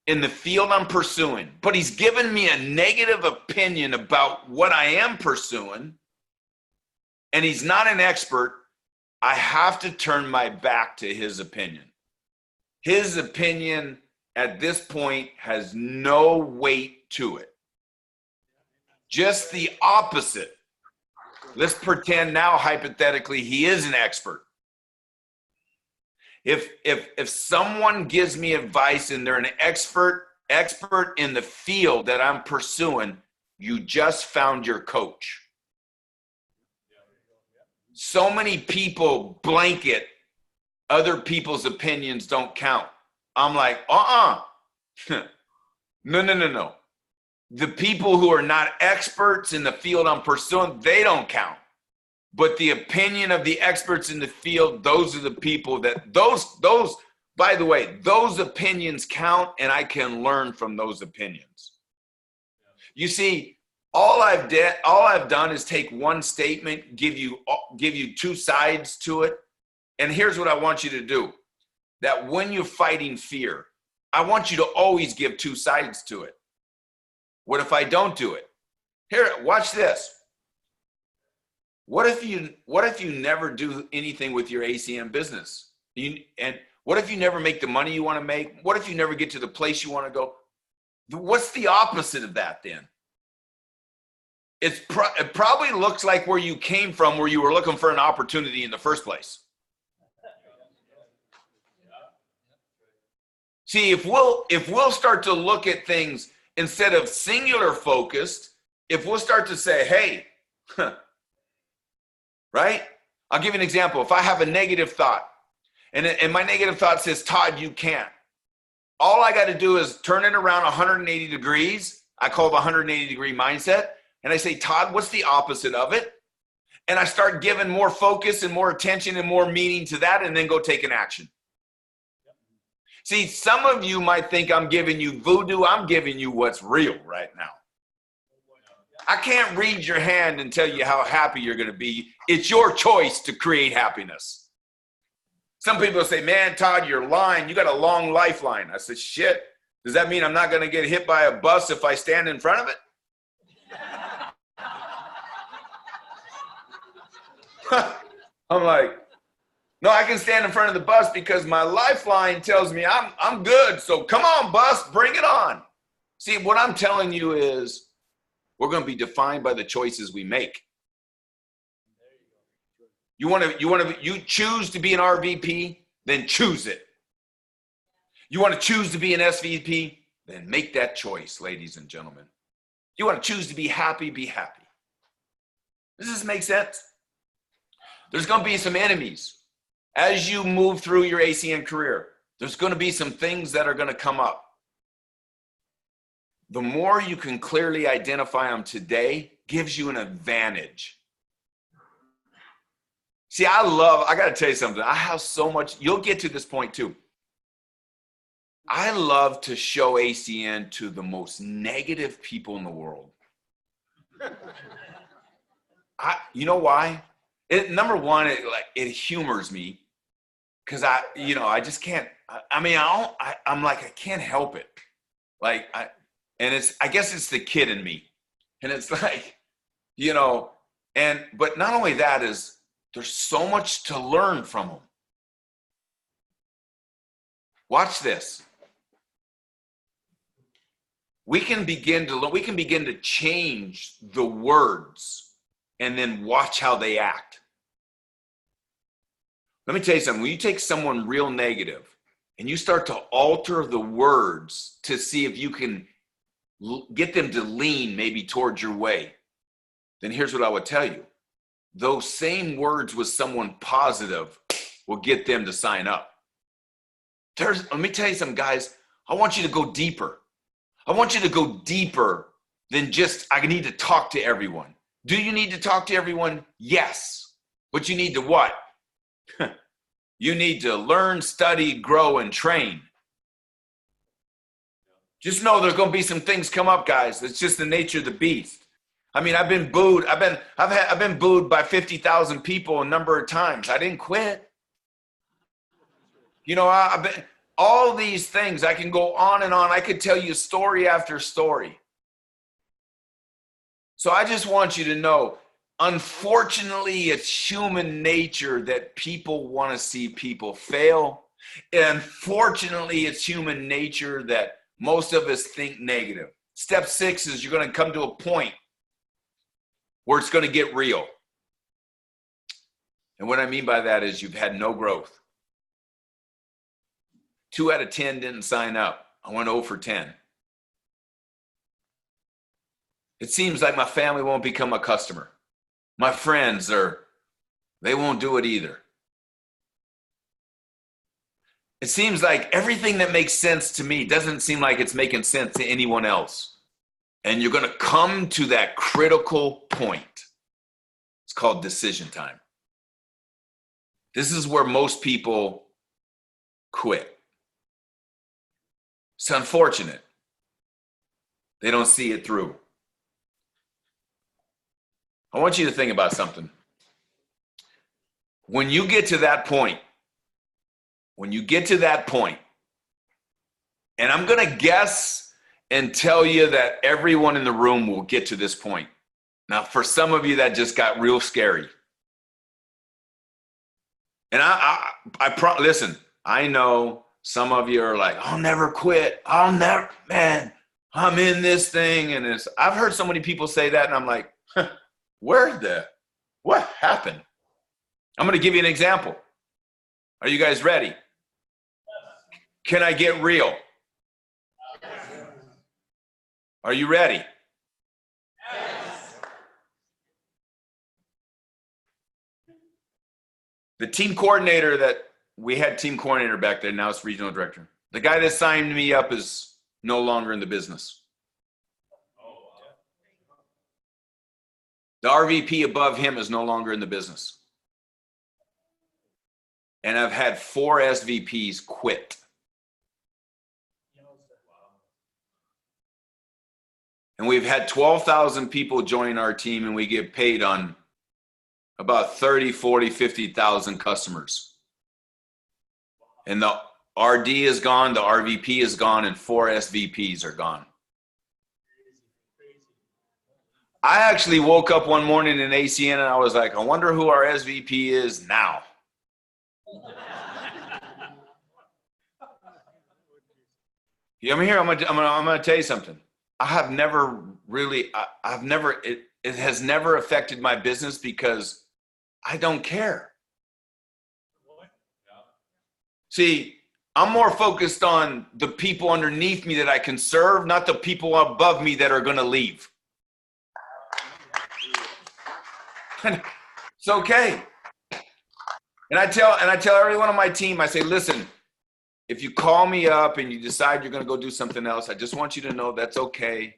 in the field I'm pursuing, but he's given me a negative opinion about what I am pursuing, and he's not an expert, I have to turn my back to his opinion. His opinion at this point has no weight to it. Just the opposite. Let's pretend now, hypothetically, he is an expert. If someone gives me advice and they're an expert in the field that I'm pursuing, you just found your coach. So many people blanket other people's opinions don't count. I'm like, no. The people who are not experts in the field I'm pursuing, they don't count. But the opinion of the experts in the field, those are the people that, by the way, those opinions count, and I can learn from those opinions. You see, all I've done is take one statement, give you two sides to it. And here's what I want you to do. That when you're fighting fear, I want you to always give two sides to it. What if I don't do it? Here, watch this. What if you never do anything with your ACM business? And what if you never make the money you want to make? What if you never get to the place you want to go? What's the opposite of that then? It probably looks like where you came from, where you were looking for an opportunity in the first place. See, if we'll start to look at things instead of singular focused, if we'll start to say, hey, right? I'll give you an example. If I have a negative thought and my negative thought says, Todd, you can't. All I got to do is turn it around 180 degrees. I call it the 180 degree mindset. And I say, Todd, what's the opposite of it? And I start giving more focus and more attention and more meaning to that, and then go take an action. See, some of you might think I'm giving you voodoo. I'm giving you what's real right now. I can't read your hand and tell you how happy you're going to be. It's your choice to create happiness. Some people say, man, Todd, you're lying. You got a long lifeline. I said, shit. Does that mean I'm not going to get hit by a bus if I stand in front of it? I'm like, no, I can stand in front of the bus because my lifeline tells me I'm good. So come on, bus, bring it on. See, what I'm telling you is we're going to be defined by the choices we make. You choose to be an RVP, then choose it. You want to choose to be an SVP, then make that choice, ladies and gentlemen. You want to choose to be happy, be happy. Does this make sense? There's going to be some enemies. As you move through your ACN career, there's going to be some things that are going to come up. The more you can clearly identify them today gives you an advantage. See, I got to tell you something. I have so much, you'll get to this point too. I love to show ACN to the most negative people in the world. You know why? Number one, it humors me. because I just can't. I'm like, I can't help it. Like, I guess it's the kid in me. And it's like, but not only that is there's so much to learn from them. Watch this. We can begin to change the words and then watch how they act. Let me tell you something. When you take someone real negative and you start to alter the words to see if you can get them to lean maybe towards your way, then here's what I would tell you. Those same words with someone positive will get them to sign up. Let me tell you something, guys. I want you to go deeper. I want you to go deeper than just, I need to talk to everyone. Do you need to talk to everyone? Yes. But you need to what? You need to learn, study, grow, and train. Just know there's going to be some things come up, guys. It's just the nature of the beast. I mean, I've been booed. I've been booed by 50,000 people a number of times. I didn't quit. I've been all these things. I can go on and on. I could tell you story after story. So I just want you to know, unfortunately, it's human nature that people want to see people fail. And unfortunately, it's human nature that most of us think negative. Step 6 is you're going to come to a point where it's going to get real. And what I mean by that is you've had no growth. 2 out of 10 didn't sign up. I went 0 for 10. It seems like my family won't become a customer. My friends they won't do it either. It seems like everything that makes sense to me doesn't seem like it's making sense to anyone else. And you're going to come to that critical point. It's called decision time. This is where most people quit. It's unfortunate. They don't see it through. I want you to think about something. When you get to that point, and I'm going to guess and tell you that everyone in the room will get to this point. Now, for some of you, that just got real scary. And listen, I know some of you are like, I'll never quit. I'm in this thing. And I've heard so many people say that, and I'm like, what happened? I'm going to give you an example. Are you guys ready? Yes. Can I get real? Yes. Are you ready? Yes. The team coordinator we had team coordinator back there, now it's regional director. The guy that signed me up is no longer in the business. The RVP above him is no longer in the business. And I've had 4 SVPs quit. And we've had 12,000 people join our team, and we get paid on about 30, 40, 50,000 customers. And the RD is gone, the RVP is gone, and 4 SVPs are gone. I actually woke up one morning in ACN and I was like, I wonder who our SVP is now. I'm here. I'm gonna tell you something. I have never really. It has never affected my business because I don't care. See, I'm more focused on the people underneath me that I can serve, not the people above me that are going to leave. It's okay. And I tell everyone on my team, I say, listen, if you call me up and you decide you're going to go do something else, I just want you to know that's okay.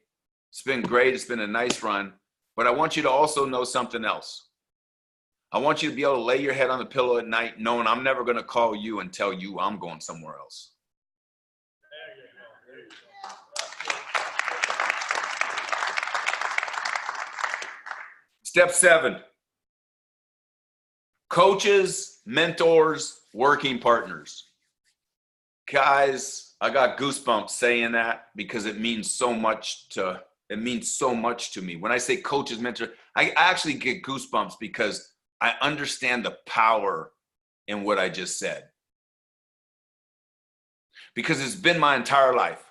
It's been great. It's been a nice run. But I want you to also know something else. I want you to be able to lay your head on the pillow at night knowing I'm never going to call you and tell you I'm going somewhere else. There you go. Step 7. Coaches, mentors, working partners. Guys, I got goosebumps saying that because it means so much to me. When I say coaches, mentor, I actually get goosebumps because I understand the power in what I just said. Because it's been my entire life.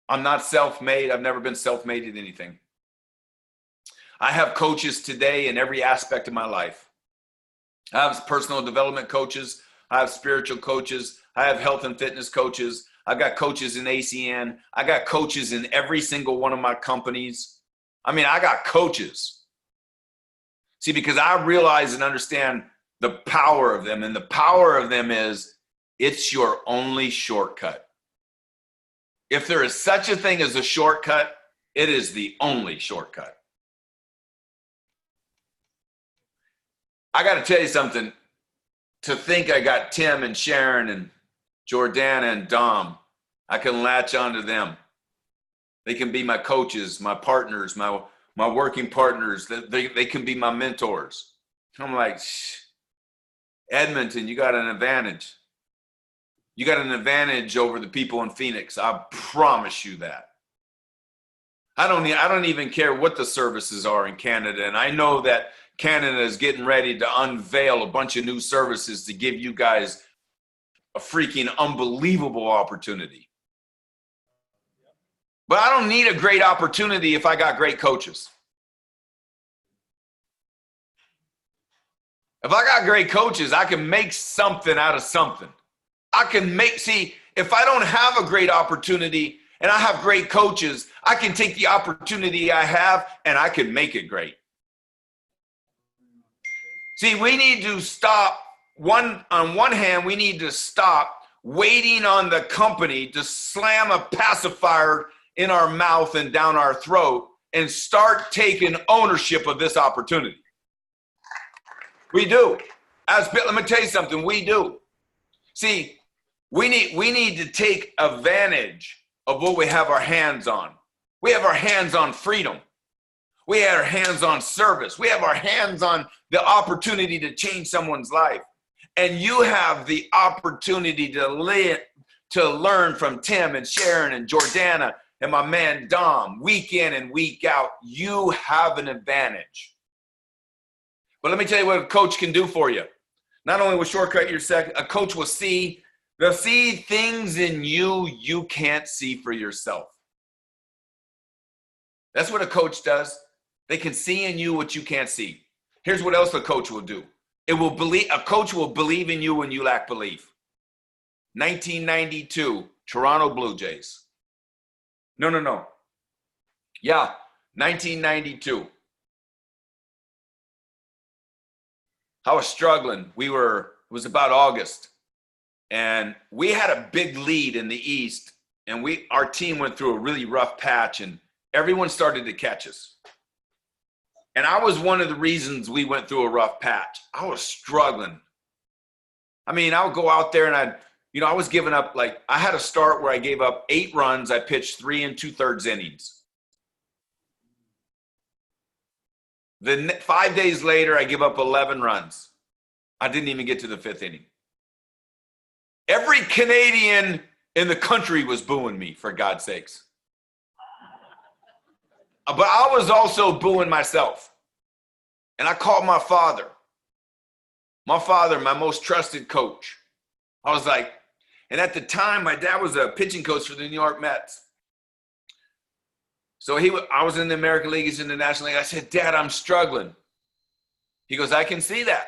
I'm not self-made. I've never been self-made in anything. I have coaches today in every aspect of my life. I have personal development coaches. I have spiritual coaches. I have health and fitness coaches. I've got coaches in ACN. I got coaches in every single one of my companies. I mean, I got coaches. See, because I realize and understand the power of them. And the power of them is it's your only shortcut. If there is such a thing as a shortcut, it is the only shortcut. I got to tell you something. To think I got Tim and Sharon and Jordana and Dom, I can latch onto them. They can be my coaches, my partners, my working partners. They can be my mentors. I'm like, Edmonton, you got an advantage. You got an advantage over the people in Phoenix. I promise you that. I don't even care what the services are in Canada. And I know that Canada is getting ready to unveil a bunch of new services to give you guys a freaking unbelievable opportunity. But I don't need a great opportunity if I got great coaches. If I got great coaches, I can make something out of something. If I don't have a great opportunity and I have great coaches, I can take the opportunity I have and I can make it great. See, we need to stop. On one hand, we need to stop waiting on the company to slam a pacifier in our mouth and down our throat and start taking ownership of this opportunity. We do. Let me tell you something, we do. See, we need to take advantage of what we have our hands on. We have our hands on freedom. We have our hands on service. We have our hands on the opportunity to change someone's life. And you have the opportunity to learn from Tim and Sharon and Jordana and my man Dom, week in and week out. You have an advantage. But let me tell you what a coach can do for you. Not only will shortcut your second, a coach will see things in you can't see for yourself. That's what a coach does. They can see in you what you can't see. Here's what else a coach will do. A coach will believe in you when you lack belief. 1992, Toronto Blue Jays. No. Yeah, 1992. I was struggling. It was about August. And we had a big lead in the East. And our team went through a really rough patch and everyone started to catch us. And I was one of the reasons we went through a rough patch. I was struggling. I mean, I would go out there and I was giving up, I had a start where I gave up 8 runs. I pitched 3 2/3 innings. Then 5 days later, I give up 11 runs. I didn't even get to the 5th inning. Every Canadian in the country was booing me, for God's sakes. But I was also booing myself. And I called my father, my most trusted coach. I was like, and at the time, my dad was a pitching coach for the New York Mets. So I was in the American League, he's in the National League. I said, Dad, I'm struggling. He goes, I can see that.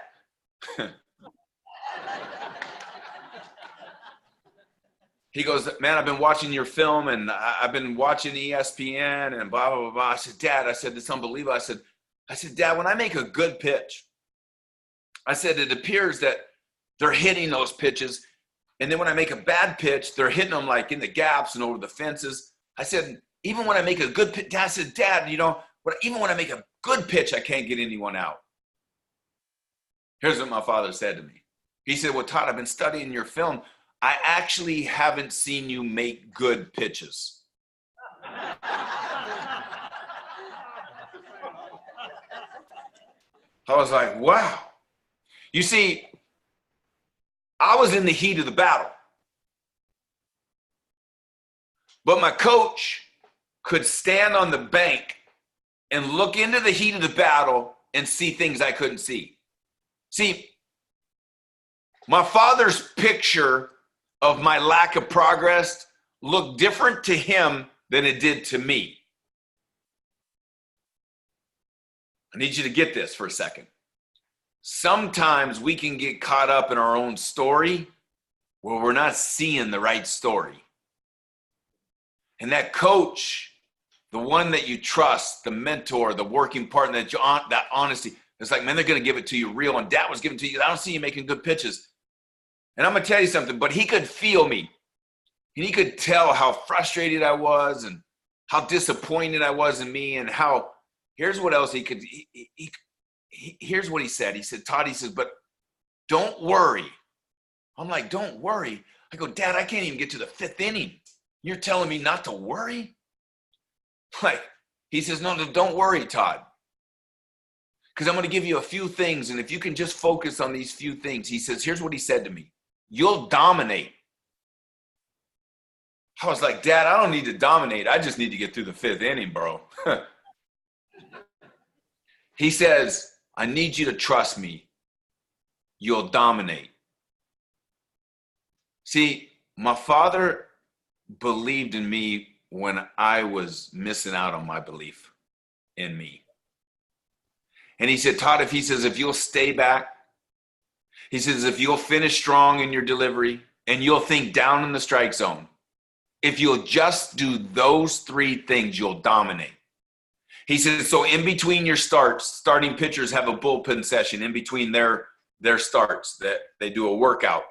He goes, man, I've been watching your film and I've been watching ESPN and blah, blah, blah, blah. I said, Dad, this is unbelievable. I said, Dad, when I make a good pitch, I said, it appears that they're hitting those pitches. And then when I make a bad pitch, they're hitting them like in the gaps and over the fences. I said, even when I make a good pitch, I said, Dad, even when I make a good pitch, I can't get anyone out. Here's what my father said to me. He said, well, Todd, I've been studying your film. I actually haven't seen you make good pitches. I was like, wow. You see, I was in the heat of the battle. But my coach could stand on the bank and look into the heat of the battle and see things I couldn't see. See, my father's picture of my lack of progress looked different to him than it did to me. I need you to get this for a second. Sometimes we can get caught up in our own story where we're not seeing the right story. And that coach, the one that you trust, the mentor, the working partner, that honesty, it's like, man, they're going to give it to you real. And Dad was giving it to you. I don't see you making good pitches. And I'm going to tell you something, but he could feel me. And he could tell how frustrated I was and how disappointed I was in me and how, here's what else here's what he said. He said, Todd, he says, but don't worry. I'm like, don't worry. I go, Dad, I can't even get to the 5th inning. You're telling me not to worry? Like, he says, no, don't worry, Todd. Because I'm going to give you a few things. And if you can just focus on these few things, he says, here's what he said to me. You'll dominate. I was like, Dad, I don't need to dominate. I just need to get through the 5th inning, bro. He says, I need you to trust me. You'll dominate. See, my father believed in me when I was missing out on my belief in me. And he said, Todd, if you'll stay back, he says, if you'll finish strong in your delivery and you'll think down in the strike zone, if you'll just do those 3 things, you'll dominate. He says, so in between your starts, starting pitchers have a bullpen session in between their starts that they do a workout.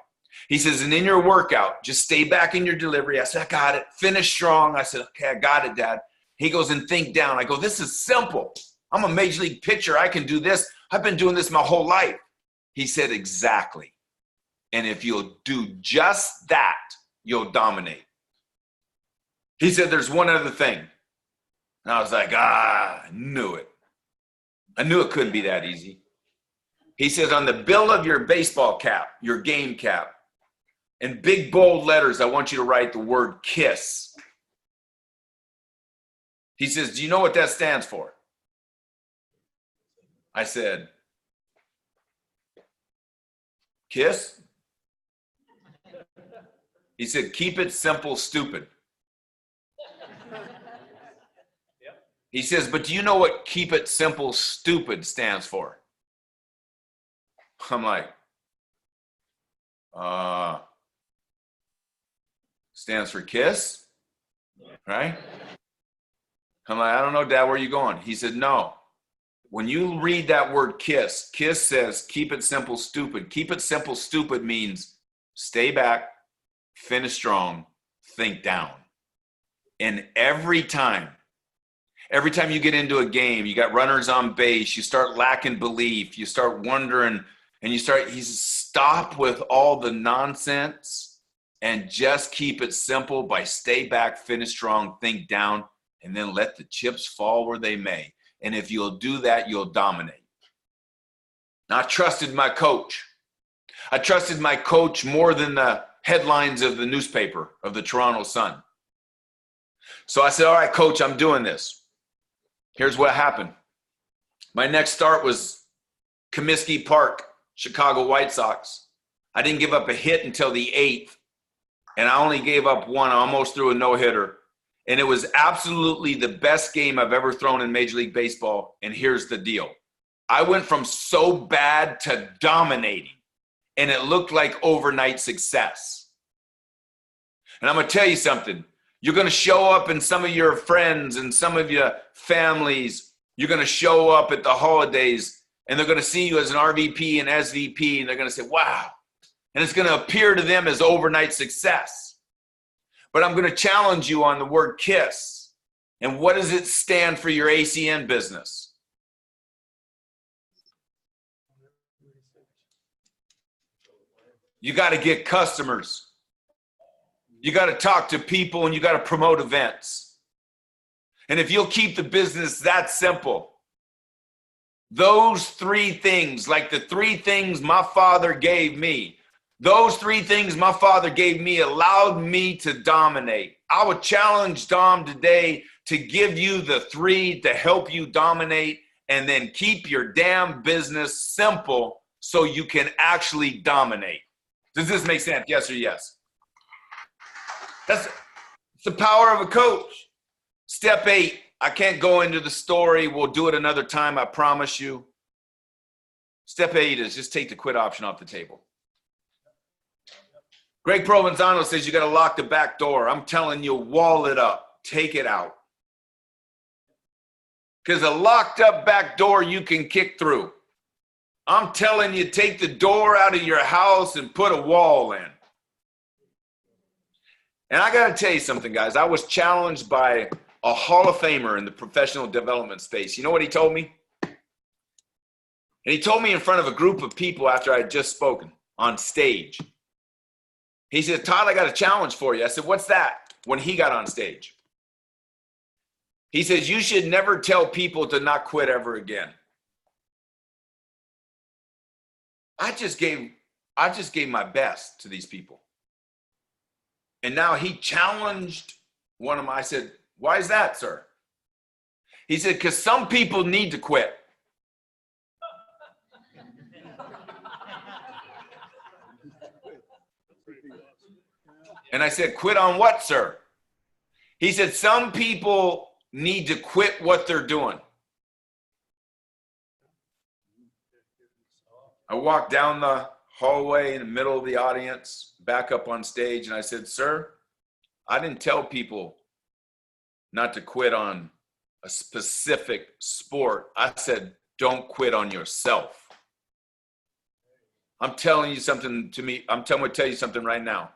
He says, and in your workout, just stay back in your delivery. I said, I got it. Finish strong. I said, okay, I got it, Dad. He goes, and think down. I go, this is simple. I'm a major league pitcher. I can do this. I've been doing this my whole life. He said, exactly. And if you'll do just that, you'll dominate. He said, there's one other thing. And I was like, I knew it. I knew it couldn't be that easy. He says, on the bill of your baseball cap, your game cap, in big bold letters, I want you to write the word KISS. He says, do you know what that stands for? I said, KISS? He said, keep it simple, stupid. He says, but do you know what keep it simple, stupid stands for? I'm like, stands for KISS, right? I'm like, I don't know, Dad, where are you going? He said, no. When you read that word KISS, KISS says keep it simple, stupid. Keep it simple, stupid means stay back, finish strong, think down. And every time you get into a game, you got runners on base, you start lacking belief, you start wondering, and he says, stop with all the nonsense and just keep it simple by stay back, finish strong, think down, and then let the chips fall where they may. And if you'll do that, you'll dominate. Now, I trusted my coach. I trusted my coach more than the headlines of the newspaper, of the Toronto Sun. So I said, all right, coach, I'm doing this. Here's what happened. My next start was Comiskey Park, Chicago White Sox. I didn't give up a hit until the 8th, and I only gave up one. I almost threw a no-hitter. And it was absolutely the best game I've ever thrown in Major League Baseball. And here's the deal. I went from so bad to dominating, and it looked like overnight success. And I'm going to tell you something. You're going to show up in some of your friends and some of your families. You're going to show up at the holidays, and they're going to see you as an RVP and SVP, and they're going to say, wow. And it's going to appear to them as overnight success. But I'm going to challenge you on the word KISS. And what does it stand for your ACN business? You got to get customers. You got to talk to people, and you got to promote events. And if you'll keep the business that simple, those 3 things, like the 3 things my father gave me, Those three things my father gave me allowed me to dominate. I would challenge Dom today to give you the three to help you dominate, and then keep your damn business simple so you can actually dominate. Does this make sense? Yes or yes? That's the power of a coach. Step 8, I can't go into the story. We'll do it another time, I promise you. Step 8 is just take the quit option off the table. Greg Provenzano says you got to lock the back door. I'm telling you, wall it up. Take it out. Because a locked up back door you can kick through. I'm telling you, take the door out of your house and put a wall in. And I got to tell you something, guys. I was challenged by a Hall of Famer in the professional development space. You know what he told me? And he told me in front of a group of people after I had just spoken on stage. He said, Todd, I got a challenge for you. I said, what's that? When he got on stage. He says, you should never tell people to not quit ever again. I just gave my best to these people. And now he challenged one of them. I said, why is that, sir? He said, because some people need to quit. And I said, quit on what, sir? He said, some people need to quit what they're doing. I walked down the hallway in the middle of the audience, back up on stage, and I said, sir, I didn't tell people not to quit on a specific sport. I said, don't quit on yourself. I'm telling you something to me. I'm going to tell you something right now.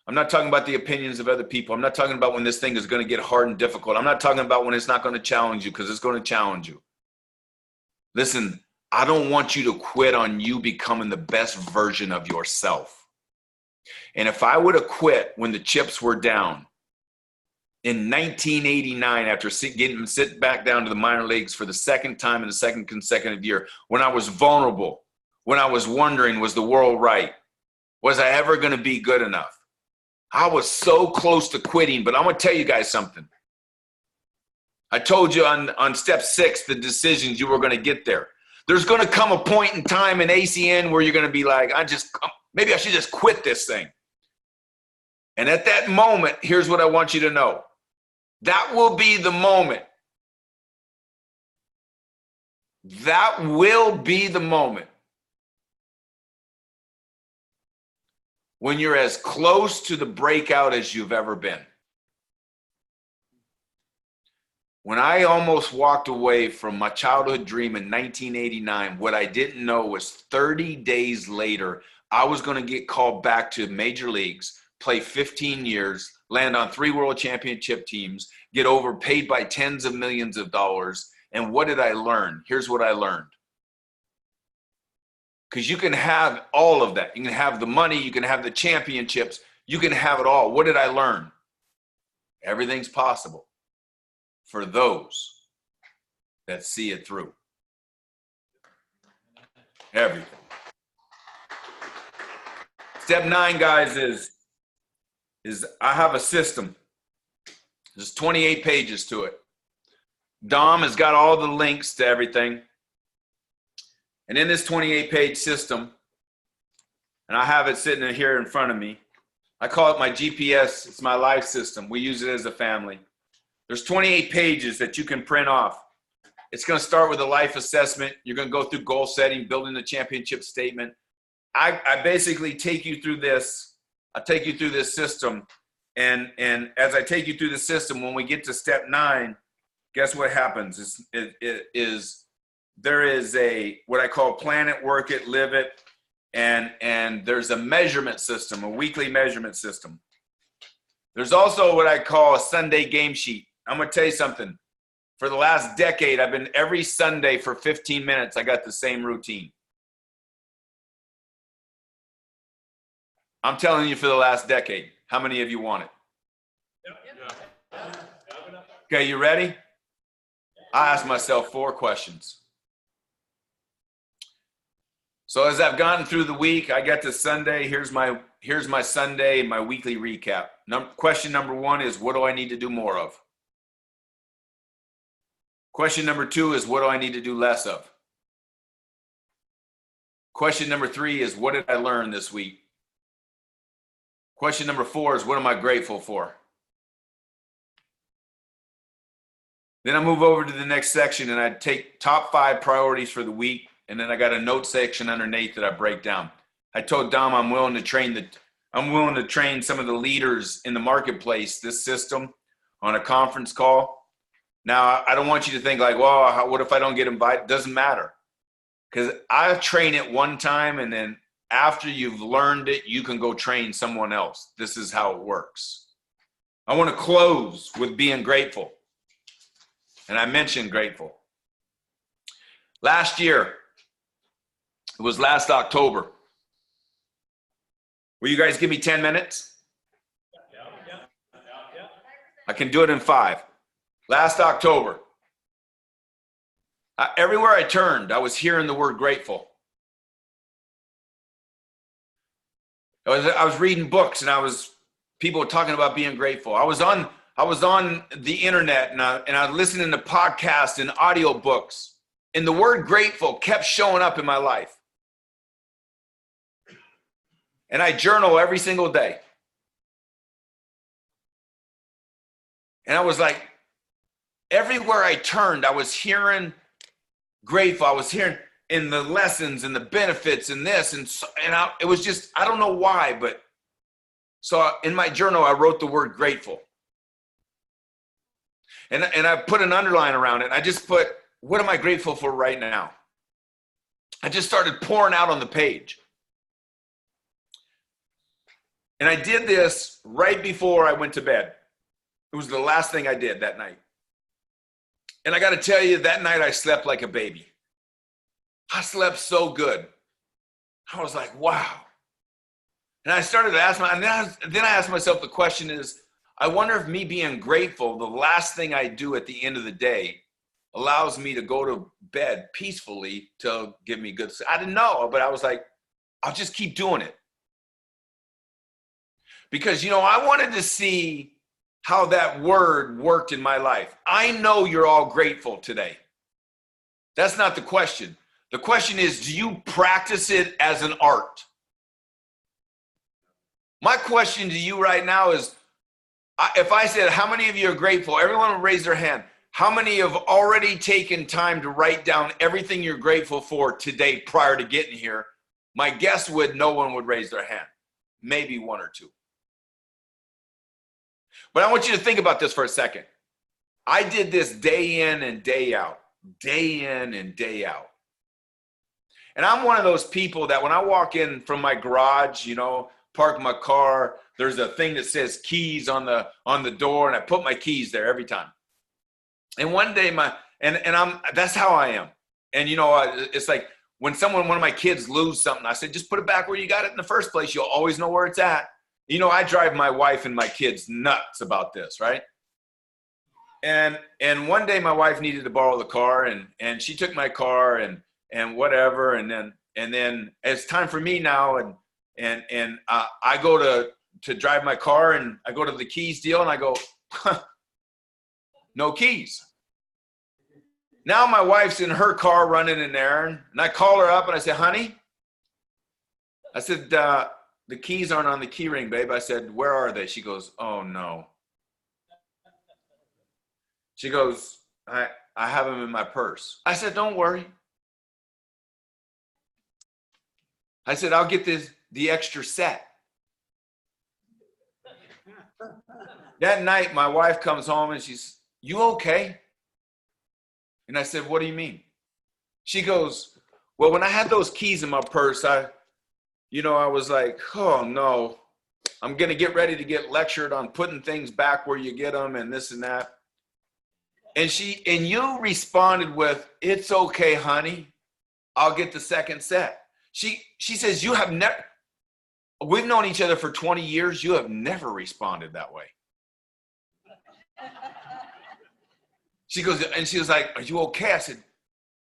I'm not talking about the opinions of other people. I'm not talking about when this thing is going to get hard and difficult. I'm not talking about when it's not going to challenge you, because it's going to challenge you. Listen, I don't want you to quit on you becoming the best version of yourself. And if I would have quit when the chips were down in 1989, after getting sit back down to the minor leagues for the second time in the second consecutive year, when I was vulnerable, when I was wondering, was the world right? Was I ever going to be good enough? I was so close to quitting, but I'm going to tell you guys something. I told you on step 6, the decisions, you were going to get there. There's going to come a point in time in ACN where you're going to be like, maybe I should just quit this thing. And at that moment, here's what I want you to know. That will be the moment. That will be the moment when you're as close to the breakout as you've ever been. When I almost walked away from my childhood dream in 1989, what I didn't know was 30 days later, I was going to get called back to major leagues, play 15 years, land on 3 world championship teams, get overpaid by tens of millions of dollars. And what did I learn? Here's what I learned. Because you can have all of that. You can have the money. You can have the championships. You can have it all. What did I learn? Everything's possible for those that see it through. Everything. Step 9, guys, is I have a system. There's 28 pages to it. Dom has got all the links to everything. And in this 28-page system, and I have it sitting here in front of me, I call it my GPS. It's my life system. We use it as a family. There's 28 pages that you can print off. It's going to start with a life assessment. You're going to go through goal setting, building the championship statement. I basically take you through this. I take you through this system. And as I take you through the system, when we get to step 9, guess what happens? There is a what I call plan it, work it, live it, and there's a measurement system, a weekly measurement system. There's also what I call a Sunday game sheet. I'm going to tell you something. For the last decade, I've been every Sunday for 15 minutes, I got the same routine. I'm telling you, for the last decade. How many of you want it? Yep. Okay, you ready? I asked myself 4 questions. So as I've gone through the week, I got to Sunday. Here's my Sunday, my weekly recap. Question number 1 is, what do I need to do more of? Question number 2 is, what do I need to do less of? Question number 3 is, what did I learn this week? Question number 4 is, what am I grateful for? Then I move over to the next section and I take top 5 priorities for the week. And then I got a note section underneath that I break down. I told Dom I'm willing to train some of the leaders in the marketplace, this system, on a conference call. Now, I don't want you to think like, well, what if I don't get invited? Doesn't matter. Because I train it one time, and then after you've learned it, you can go train someone else. This is how it works. I want to close with being grateful. And I mentioned grateful. Last year, it was last October. Will you guys give me 10 minutes? I can do it in 5. Last October, everywhere I turned, I was hearing the word grateful. I was reading books, and people were talking about being grateful. I was on the internet, and I was listening to podcasts and audio books, and the word grateful kept showing up in my life. And I journal every single day. And I was like, everywhere I turned, I was hearing grateful. I was hearing in the lessons and the benefits and this. It was just, I don't know why, but so in my journal, I wrote the word grateful. And I put an underline around it. I just put, what am I grateful for right now? I just started pouring out on the page. And I did this right before I went to bed. It was the last thing I did that night. And I got to tell you, that night I slept like a baby. I slept so good. I was like, wow. And I started to ask then I asked myself, the question is, I wonder if me being grateful, the last thing I do at the end of the day, allows me to go to bed peacefully to give me good sleep. I didn't know, but I was like, I'll just keep doing it. Because, I wanted to see how that word worked in my life. I know you're all grateful today. That's not the question. The question is, do you practice it as an art? My question to you right now is, if I said, how many of you are grateful? Everyone would raise their hand. How many have already taken time to write down everything you're grateful for today prior to getting here? My guess would no one would raise their hand. Maybe 1 or 2. But I want you to think about this for a second. I did this day in and day out, day in and day out. And I'm one of those people that when I walk in from my garage, park my car, there's a thing that says keys on the door, and I put my keys there every time. And one day that's how I am. And it's like when one of my kids lose something, I said, just put it back where you got it in the first place. You'll always know where it's at. I drive my wife and my kids nuts about this, right? And one day my wife needed to borrow the car, and she took my car and whatever, and then it's time for me now, and I go to drive my car, and I go to the keys deal, and I go, no keys. Now my wife's in her car running in there, and I call her up and I say, honey, I said, the keys aren't on the key ring, babe. I said, where are they? She goes, oh no. She goes, I have them in my purse. I said, don't worry. I said, I'll get the extra set. That night, my wife comes home and she's, you okay? And I said, what do you mean? She goes, well, when I had those keys in my purse, I was like, oh no, I'm going to get ready to get lectured on putting things back where you get them and this and that. And you responded with, it's okay, honey. I'll get the second set. She says, we've known each other for 20 years. You have never responded that way. She goes, and she was like, are you okay? I said,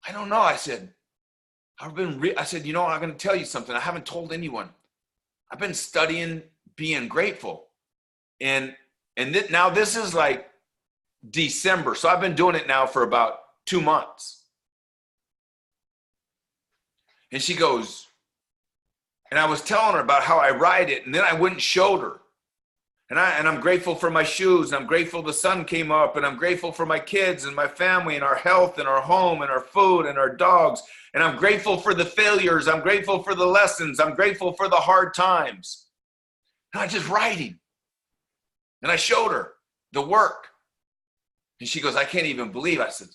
I don't know. I said, I said, you know, I'm going to tell you something. I haven't told anyone. I've been studying being grateful. And now this is like December. So I've been doing it now for about 2 months. And she goes, and I was telling her about how I ride it. And then I went and showed her. And I'm grateful for my shoes. And I'm grateful the sun came up. And I'm grateful for my kids and my family and our health and our home and our food and our dogs. And I'm grateful for the failures. I'm grateful for the lessons. I'm grateful for the hard times. And I just writing. And I showed her the work. And she goes, I can't even believe. I said,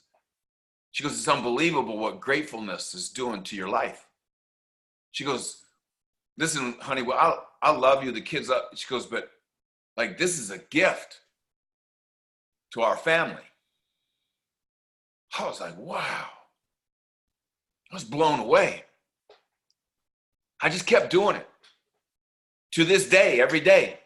she goes, it's unbelievable what gratefulness is doing to your life. She goes, listen, honey, well, I love you. The kids up. She goes, but like, this is a gift to our family. I was like, wow. I was blown away. I just kept doing it to this day, every day.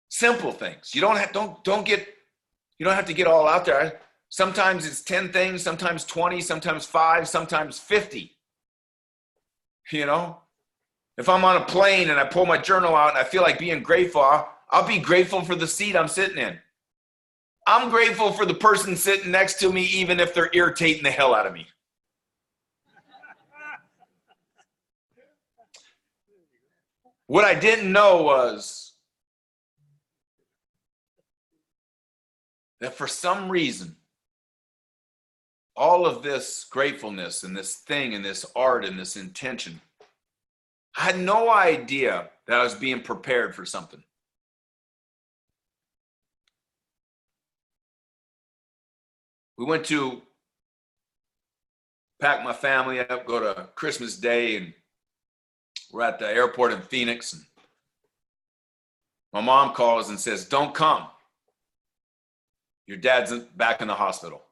Simple things. You don't have to get all out there. Sometimes it's 10 things, sometimes 20, sometimes 5, sometimes 50. You know, if I'm on a plane and I pull my journal out and I feel like being grateful, I'll be grateful for the seat I'm sitting in. I'm grateful for the person sitting next to me, even if they're irritating the hell out of me. What I didn't know was that for some reason, all of this gratefulness and this thing and this art and this intention, I had no idea that I was being prepared for something. We went to pack my family up, go to Christmas Day, and we're at the airport in Phoenix. And my mom calls and says, don't come. Your dad's back in the hospital.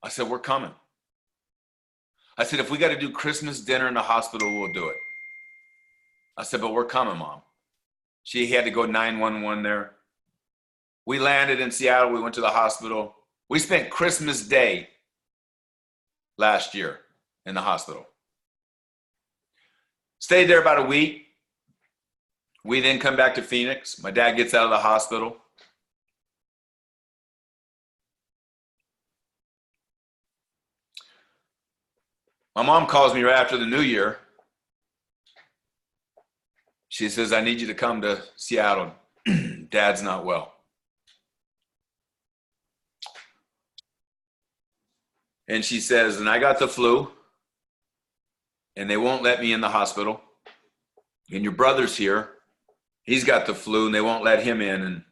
I said, we're coming. I said, if we got to do Christmas dinner in the hospital, we'll do it. I said, but we're coming, Mom. She had to go 911 there. We landed in Seattle. We went to the hospital. We spent Christmas Day last year in the hospital. Stayed there about a week. We then come back to Phoenix. My dad gets out of the hospital. My mom calls me right after the new year. She says, I need you to come to Seattle. Dad's not well. And she says, and I got the flu, and they won't let me in the hospital. And your brother's here. He's got the flu, and they won't let him in.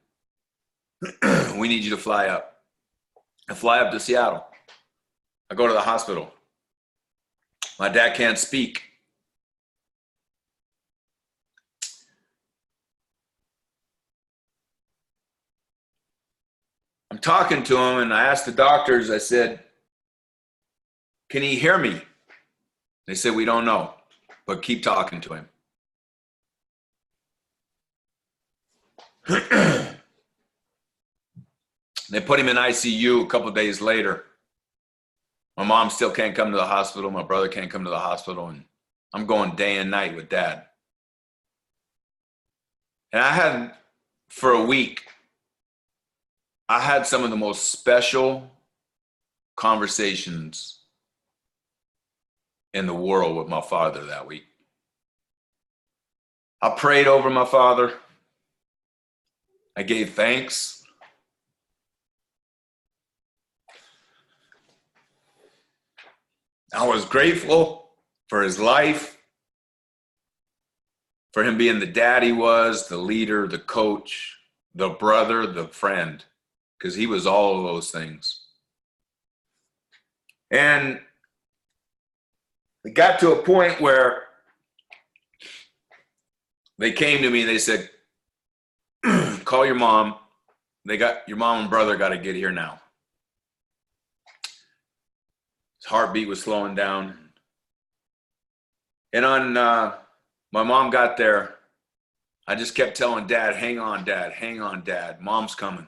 And we need you to fly up. I fly up to Seattle. I go to the hospital. My dad can't speak. I'm talking to him, and I asked the doctors, I said, can he hear me? They said, we don't know, but keep talking to him. They put him in ICU a couple of days later. My mom still can't come to the hospital. My brother can't come to the hospital. And I'm going day and night with Dad. And I had, for a week, I had some of the most special conversations in the world with my father that week. I prayed over my father. I gave thanks. I was grateful for his life, for him being the dad he was, the leader, the coach, the brother, the friend, because he was all of those things. And it got to a point where they came to me and they said, call your mom. Your mom and brother got to get here now. His heartbeat was slowing down. And my mom got there. I just kept telling Dad, hang on, Dad, hang on, Dad. Mom's coming.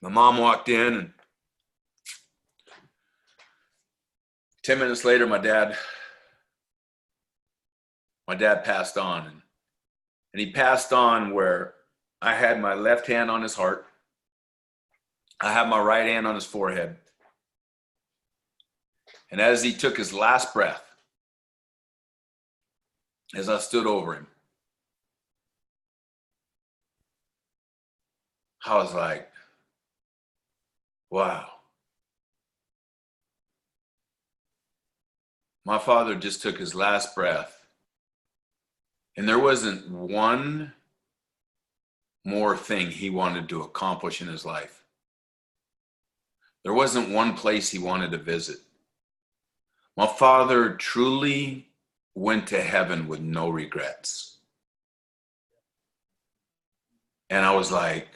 My mom walked in and 10 minutes later, my dad passed on. And he passed on where I had my left hand on his heart. I had my right hand on his forehead. And as he took his last breath, as I stood over him, I was like, wow. My father just took his last breath, and there wasn't one more thing he wanted to accomplish in his life. There wasn't one place he wanted to visit. My father truly went to heaven with no regrets. And I was like,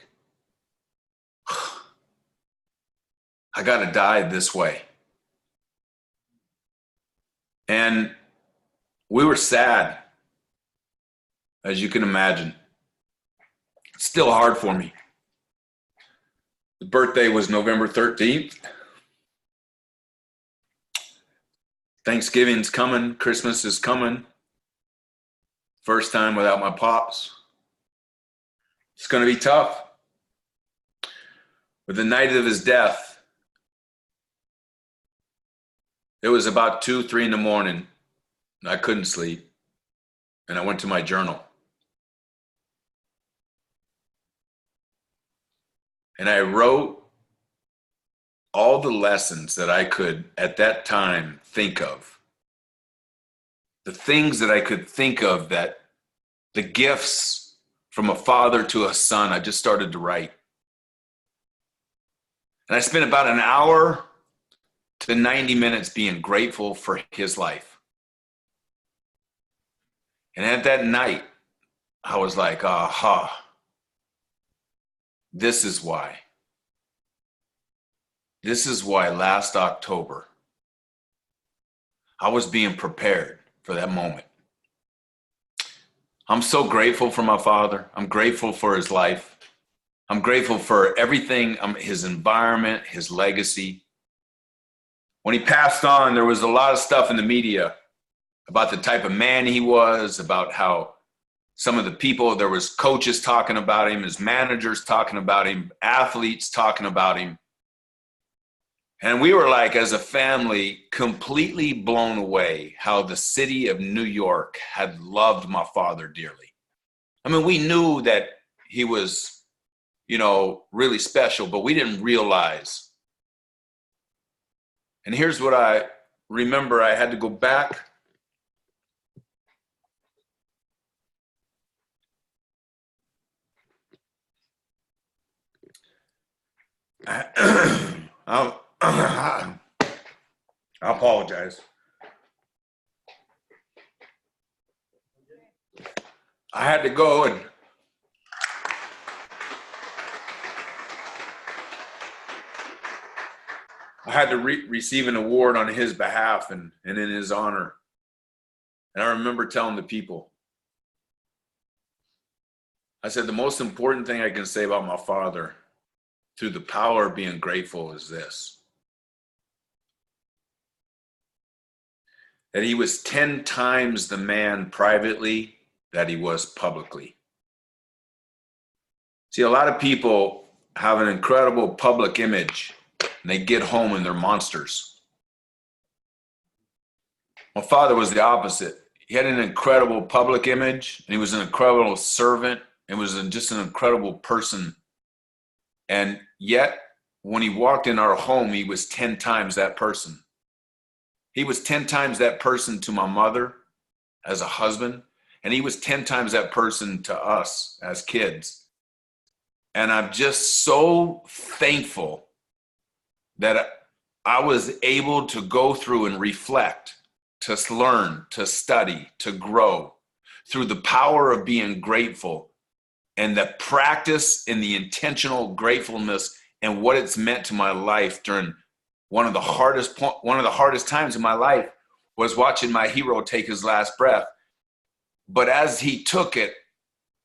I got to die this way. And we were sad, as you can imagine. It's still hard for me. The birthday was November 13th. Thanksgiving's coming. Christmas is coming. First time without my pops. It's going to be tough. But the night of his death, it was about 2, 3 in the morning. And I couldn't sleep. And I went to my journal. And I wrote all the lessons that I could at that time think of. The things that I could think of, that the gifts from a father to a son, I just started to write. And I spent about an hour to 90 minutes being grateful for his life. And at that night, I was like, aha, this is why. This is why last October, I was being prepared for that moment. I'm so grateful for my father. I'm grateful for his life. I'm grateful for everything, his environment, his legacy. When he passed on, there was a lot of stuff in the media about the type of man he was, about how some of the people, there was coaches talking about him, his managers talking about him, athletes talking about him. And we were like, as a family, completely blown away how the city of New York had loved my father dearly. I mean, we knew that he was, really special, but we didn't realize. And here's what I remember. I had to go back. I apologize. I had to go and I had to receive an award on his behalf and in his honor. And I remember telling the people, I said, the most important thing I can say about my father through the power of being grateful is this: that he was 10 times the man privately that he was publicly. See, a lot of people have an incredible public image and they get home and they're monsters. My father was the opposite. He had an incredible public image and he was an incredible servant and was just an incredible person. And yet, when he walked in our home, he was 10 times that person. He was 10 times that person to my mother as a husband, and he was 10 times that person to us as kids. And I'm just so thankful that I was able to go through and reflect, to learn, to study, to grow through the power of being grateful and the practice and the intentional gratefulness and what it's meant to my life during one of the hardest times in my life was watching my hero take his last breath. But as he took it,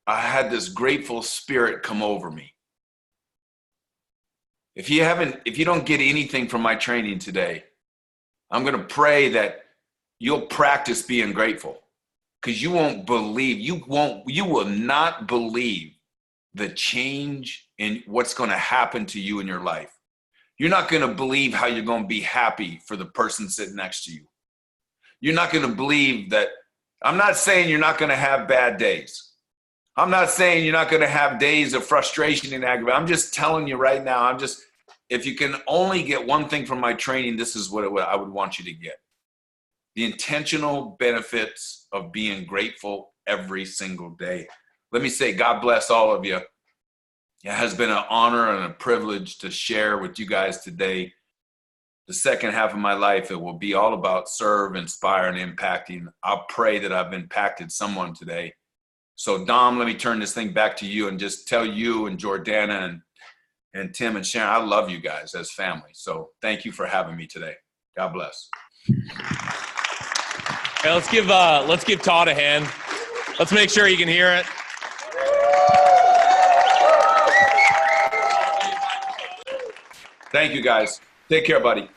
I had this grateful spirit come over me. If you don't get anything from my training today, I'm going to pray that you'll practice being grateful, because you won't believe, you will not believe the change in what's going to happen to you in your life. You're not going to believe how you're going to be happy for the person sitting next to you. You're not going to believe that. I'm not saying you're not going to have bad days. I'm not saying you're not going to have days of frustration and aggravation. I'm just telling you right now, if you can only get one thing from my training, this is what I would want you to get. The intentional benefits of being grateful every single day. Let me say, God bless all of you. It has been an honor and a privilege to share with you guys today. The second half of my life, it will be all about serve, inspire, and impacting. I'll pray that I've impacted someone today. So Dom, let me turn this thing back to you and just tell you and Jordana and Tim and Sharon, I love you guys as family. So thank you for having me today. God bless. Hey, let's give Todd a hand. Let's make sure he can hear it. Thank you, guys. Take care, buddy.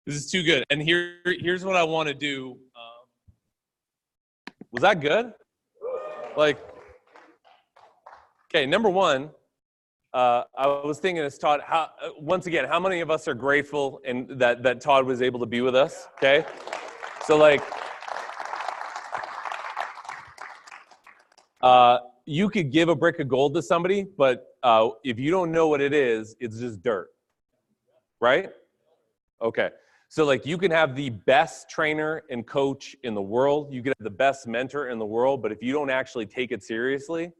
This is too good. And here's what I want to do. Was that good? Okay, number one, I was thinking as Todd, once again, how many of us are grateful and that Todd was able to be with us? Okay, so you could give a brick of gold to somebody, but if you don't know what it is, it's just dirt, right? Okay, so you can have the best trainer and coach in the world, you can have the best mentor in the world, but if you don't actually take it seriously,